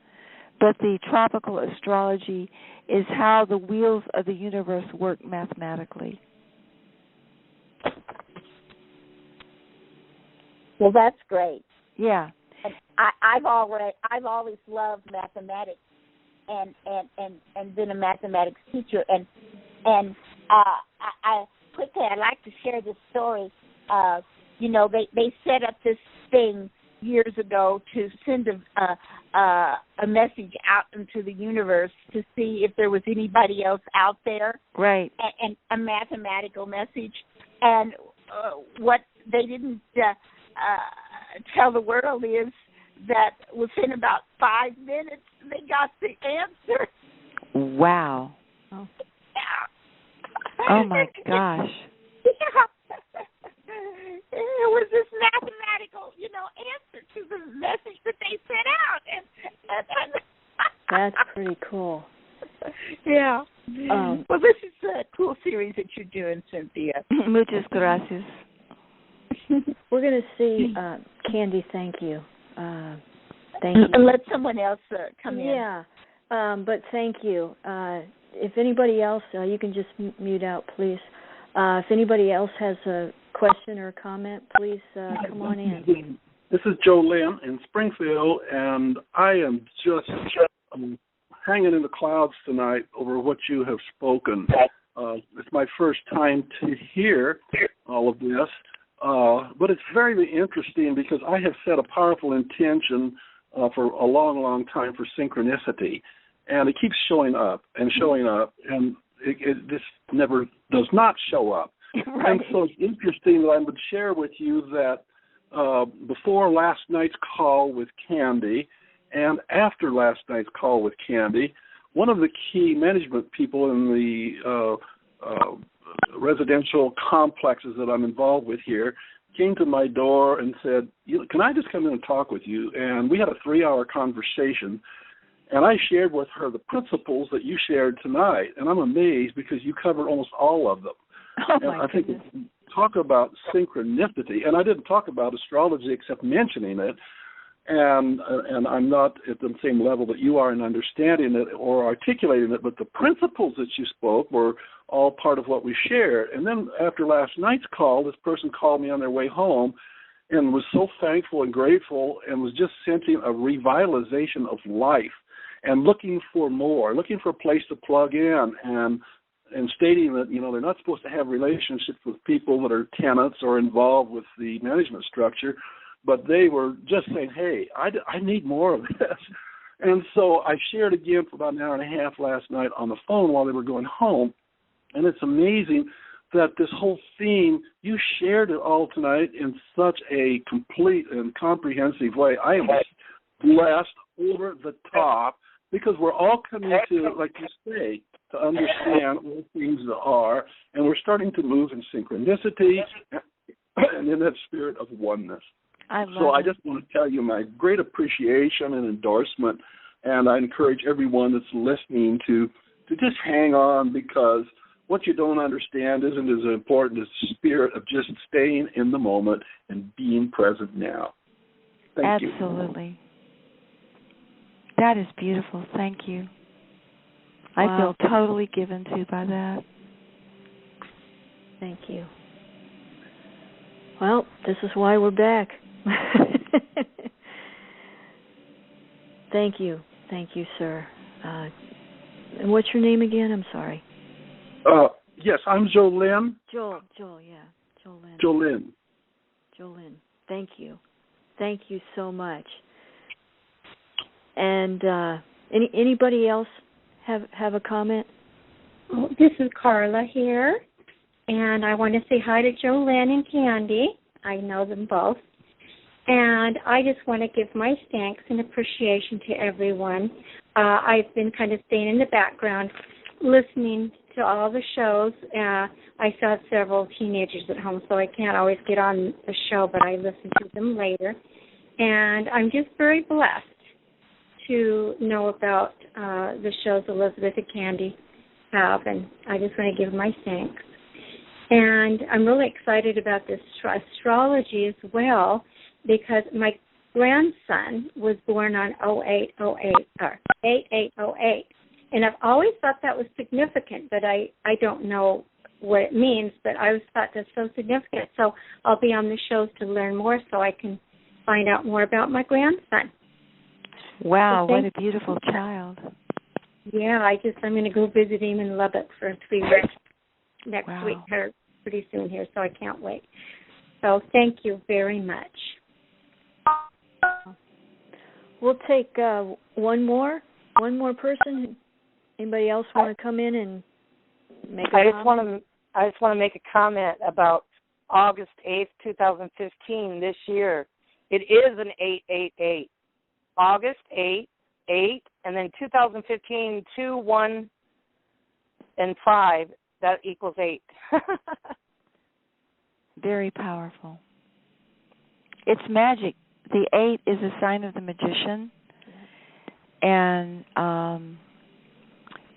but the tropical astrology is how the wheels of the universe work mathematically. Well, that's great. Yeah. And I've always loved mathematics and been a mathematics teacher and I quickly I'd like to share this story. They set up this thing years ago to send a message out into the universe to see if there was anybody else out there. Right. And a mathematical message. And what they didn't tell the world is that within about 5 minutes they got the answer. Wow. Oh, oh my gosh. It was this mathematical, answer to the message that they sent out. And that's pretty cool. Yeah. Well, this is a cool series that you're doing, Cynthia. Muchas gracias. We're going to see, Candy, thank you. Thank you. And let someone else come in. Yeah, but thank you. If anybody else, you can just mute out, please. If anybody else has a question or comment, please come on in. This is Joe Lynn in Springfield, and I am just hanging in the clouds tonight over what you have spoken. It's my first time to hear all of this, but it's very interesting because I have set a powerful intention for a long, long time for synchronicity, and it keeps showing up, and this never does not show up. Right. And so it's interesting that I would share with you that before last night's call with Candy and after last night's call with Candy, one of the key management people in the residential complexes that I'm involved with here came to my door and said, can I just come in and talk with you? And we had a 3-hour conversation, and I shared with her the principles that you shared tonight, and I'm amazed because you covered almost all of them. Oh, my goodness. Talk about synchronicity, and I didn't talk about astrology except mentioning it, and I'm not at the same level that you are in understanding it or articulating it, but the principles that you spoke were all part of what we shared. And then after last night's call, this person called me on their way home and was so thankful and grateful and was just sensing a revitalization of life and looking for more, looking for a place to plug in and stating that, they're not supposed to have relationships with people that are tenants or involved with the management structure, but they were just saying, hey, I need more of this. And so I shared again for about an hour and a half last night on the phone while they were going home. And it's amazing that this whole theme, you shared it all tonight in such a complete and comprehensive way. I am blessed over the top because we're all coming to, like you say, to understand what things are, and we're starting to move in synchronicity and in that spirit of oneness. I just want to tell you my great appreciation and endorsement, and I encourage everyone that's listening to just hang on, because what you don't understand isn't as important as the spirit of just staying in the moment and being present now. Thank you. Absolutely. That is beautiful. Thank you. Wow. I feel totally given to by that. Thank you. Well, this is why we're back. Thank you. Thank you, sir. And what's your name again? I'm sorry. Yes, I'm Jolynn. Joel, yeah. Jolynn. Thank you. Thank you so much. And anybody else have a comment? Oh, this is Carla here, and I want to say hi to Jolynn and Candy. I know them both. And I just want to give my thanks and appreciation to everyone. I've been kind of staying in the background, listening to all the shows. I still have several teenagers at home, so I can't always get on the show, but I listen to them later. And I'm just very blessed to know about the shows Elizabeth and Candy have, and I just want to give my thanks. And I'm really excited about this astrology as well, because my grandson was born on 8808, and I've always thought that was significant, but I don't know what it means, but I always thought that's so significant. So I'll be on the shows to learn more so I can find out more about my grandson. Wow, what a beautiful child. Yeah, I'm going to go visit him in Lubbock for 3 weeks next week, or pretty soon here, so I can't wait. So thank you very much. We'll take one more person. Anybody else want to come in and make a comment? I just want to make a comment about August 8th, 2015, this year. It is an 888. August 8, and then 2015, 2, 1, and 5. That equals 8. Very powerful. It's magic. The 8 is a sign of the magician, and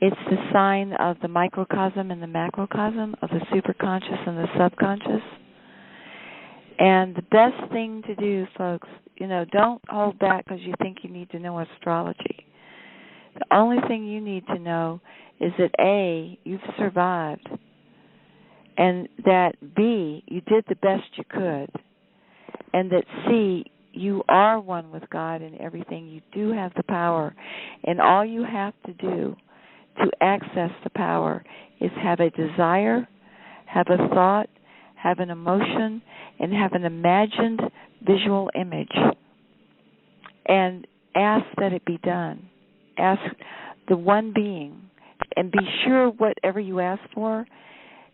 it's the sign of the microcosm and the macrocosm, of the superconscious and the subconscious. And the best thing to do, folks, don't hold back because you think you need to know astrology. The only thing you need to know is that A, you've survived, and that B, you did the best you could, and that C, you are one with God in everything. You do have the power, and all you have to do to access the power is have a desire, have a thought, have an emotion, and have an imagined visual image, and ask that it be done. Ask the one being, and be sure whatever you ask for,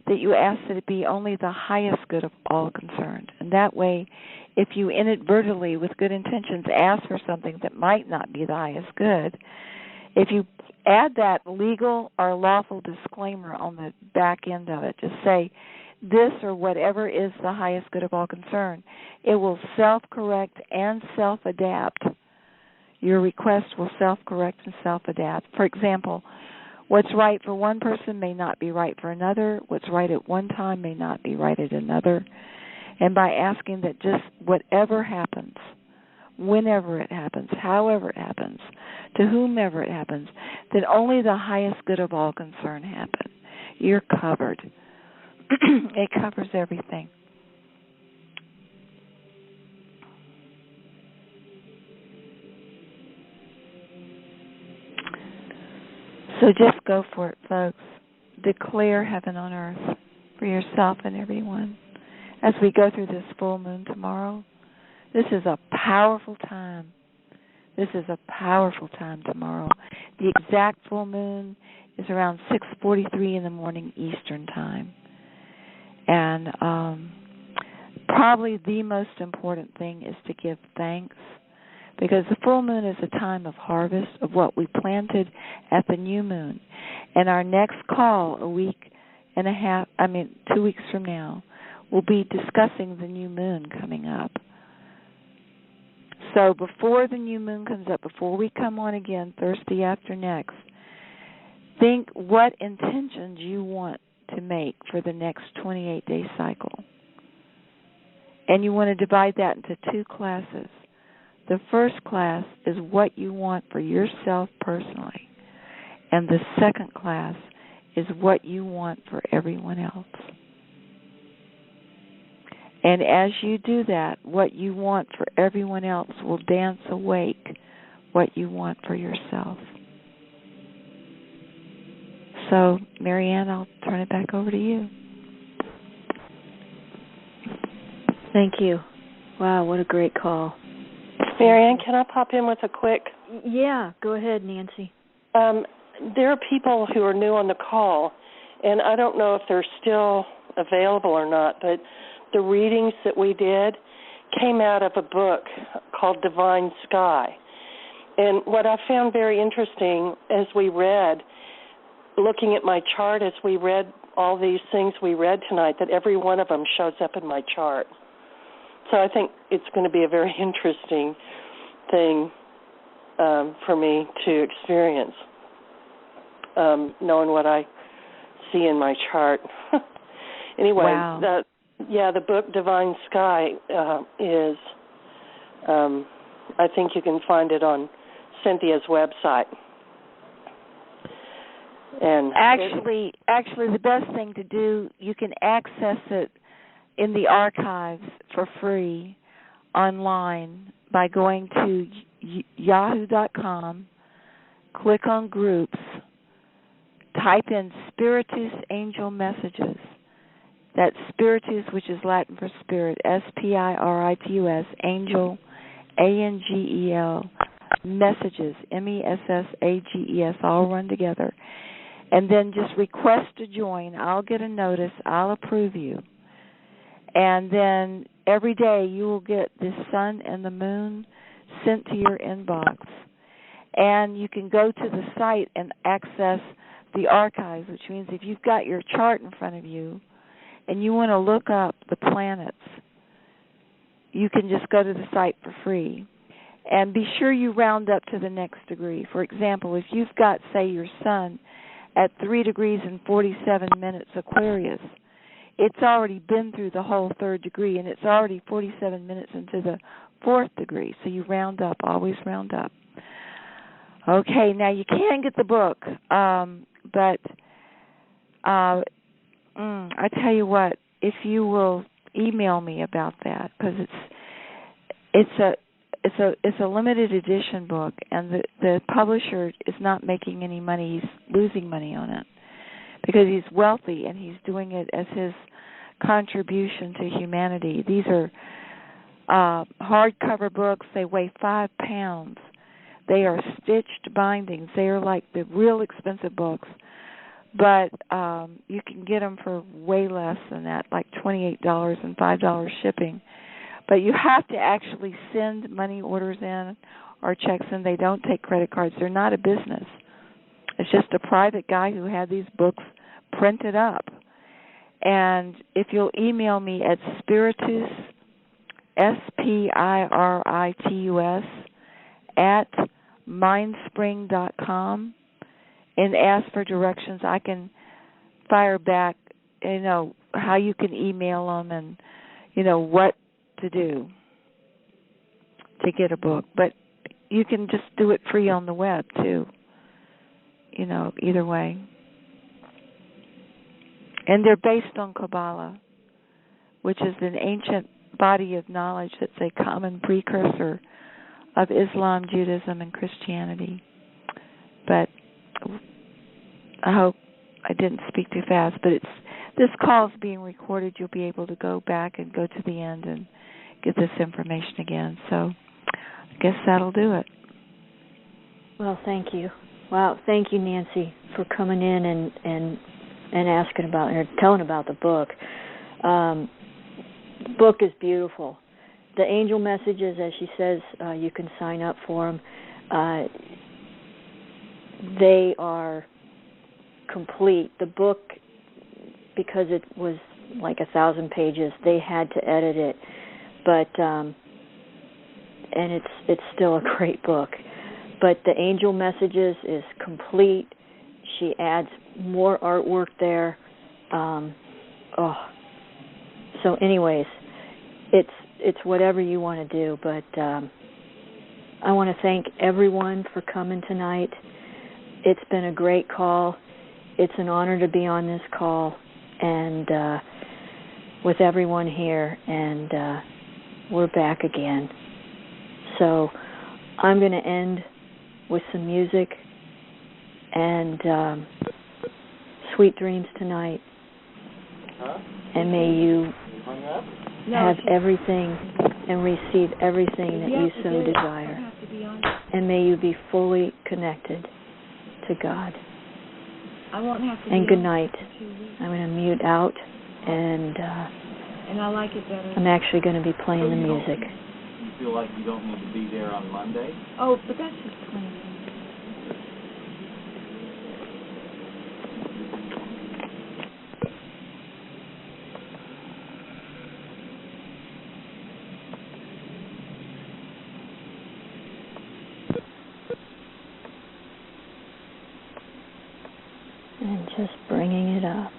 that you ask that it be only the highest good of all concerned. And that way, if you inadvertently, with good intentions, ask for something that might not be the highest good, if you add that legal or lawful disclaimer on the back end of it, just say, this or whatever is the highest good of all concern, it will self-correct and self-adapt. Your request will self-correct and self-adapt. For example, what's right for one person may not be right for another. What's right at one time may not be right at another. And by asking that just whatever happens, whenever it happens, however it happens, to whomever it happens, that only the highest good of all concern happen, you're covered. It covers everything. So just go for it, folks. Declare heaven on earth for yourself and everyone. As we go through this full moon tomorrow, this is a powerful time. This is a powerful time tomorrow. The exact full moon is around 6:43 in the morning Eastern time. And probably the most important thing is to give thanks, because the full moon is a time of harvest of what we planted at the new moon. And our next call, 2 weeks from now, will be discussing the new moon coming up. So before the new moon comes up, before we come on again Thursday after next, think what intentions you want to make for the next 28-day cycle. And you want to divide that into 2 classes. The first class is what you want for yourself personally. And the second class is what you want for everyone else. And as you do that, what you want for everyone else will dance awake what you want for yourself. So, Maryann, I'll turn it back over to you. Thank you. Wow, what a great call. Maryann, can I pop in with a quick? Yeah, go ahead, Nancy. There are people who are new on the call, and I don't know if they're still available or not, but the readings that we did came out of a book called Divine Sky. And what I found very interesting as we read, looking at my chart as we read all these things we read tonight, that every one of them shows up in my chart. So I think it's going to be a very interesting thing for me to experience, knowing what I see in my chart. Anyway, wow. The book Divine Sky is, I think you can find it on Cynthia's website. And actually, the best thing to do, you can access it in the archives for free online by going to yahoo.com, click on groups, type in Spiritus Angel Messages. That's Spiritus, which is Latin for spirit, Spiritus, angel, ANGEL, messages, MESSAGES, all run together. And then just request to join. I'll get a notice. I'll approve you. And then every day you will get the sun and the moon sent to your inbox. And you can go to the site and access the archives, which means if you've got your chart in front of you and you want to look up the planets, you can just go to the site for free. And be sure you round up to the next degree. For example, if you've got, say, your sun at 3 degrees and 47 minutes Aquarius, it's already been through the whole 3rd degree, and it's already 47 minutes into the 4th degree. So you round up, always round up. Okay, now you can get the book, but I tell you what, if you will email me about that, because it's a limited edition book, and the publisher is not making any money. He's losing money on it because he's wealthy and he's doing it as his contribution to humanity. These are hardcover books. They weigh 5 pounds. They are stitched bindings. They are like the real expensive books, but you can get them for way less than that, like $28 and $5 shipping. But you have to actually send money orders in or checks in. They don't take credit cards. They're not a business. It's just a private guy who had these books printed up. And if you'll email me at Spiritus, Spiritus, at mindspring.com and ask for directions, I can fire back, how you can email them and, what to do to get a book. But you can just do it free on the web too, either way. And they're based on Kabbalah, which is an ancient body of knowledge that's a common precursor of Islam, Judaism, and Christianity. But I hope I didn't speak too fast, but this call is being recorded. You'll be able to go back and go to the end and get this information again. So I guess that'll do it. Well, thank you. Wow, thank you, Nancy, for coming in and asking about or telling about the book. The book is beautiful. The angel messages, as she says, you can sign up for them. They are complete. The book, because it was like 1,000 pages, they had to edit it, but and it's still a great book. But the angel messages is complete. She adds more artwork there. So anyways, it's whatever you want to do, but I want to thank everyone for coming tonight. It's been a great call. It's an honor to be on this call and with everyone here, and we're back again. So I'm going to end with some music and sweet dreams tonight. And may you have everything and receive everything that you so desire. And may you be fully connected to God. I won't have to. And good night. I'm going to mute out, and I like it better. I'm actually going to be playing the music. You feel like you don't need to be there on Monday? Oh, but that's just plain. And just bringing it up.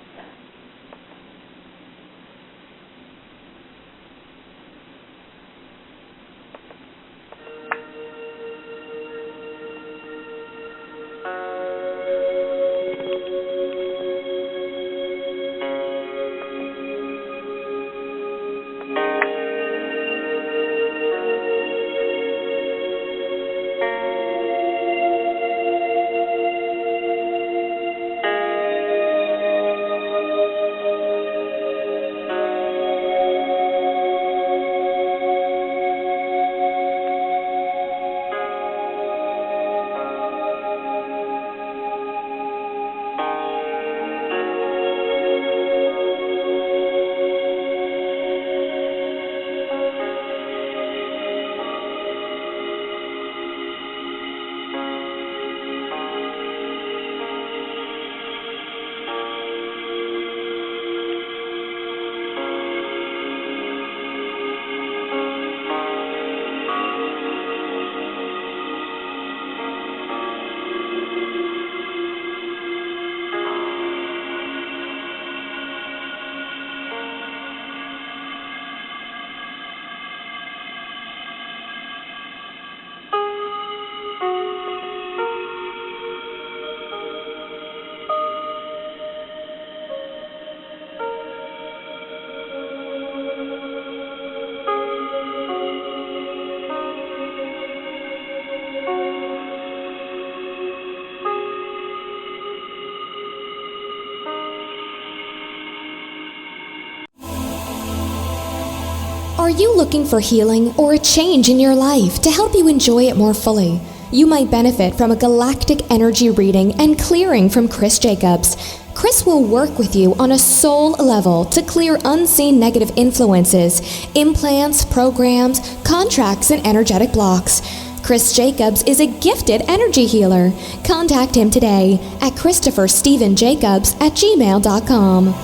Are you looking for healing or a change in your life to help you enjoy it more fully? You might benefit from a galactic energy reading and clearing from Chris Jacobs. Chris will work with you on a soul level to clear unseen negative influences, implants, programs, contracts, and energetic blocks. Chris Jacobs is a gifted energy healer. Contact him today at ChristopherStephenJacobs@gmail.com.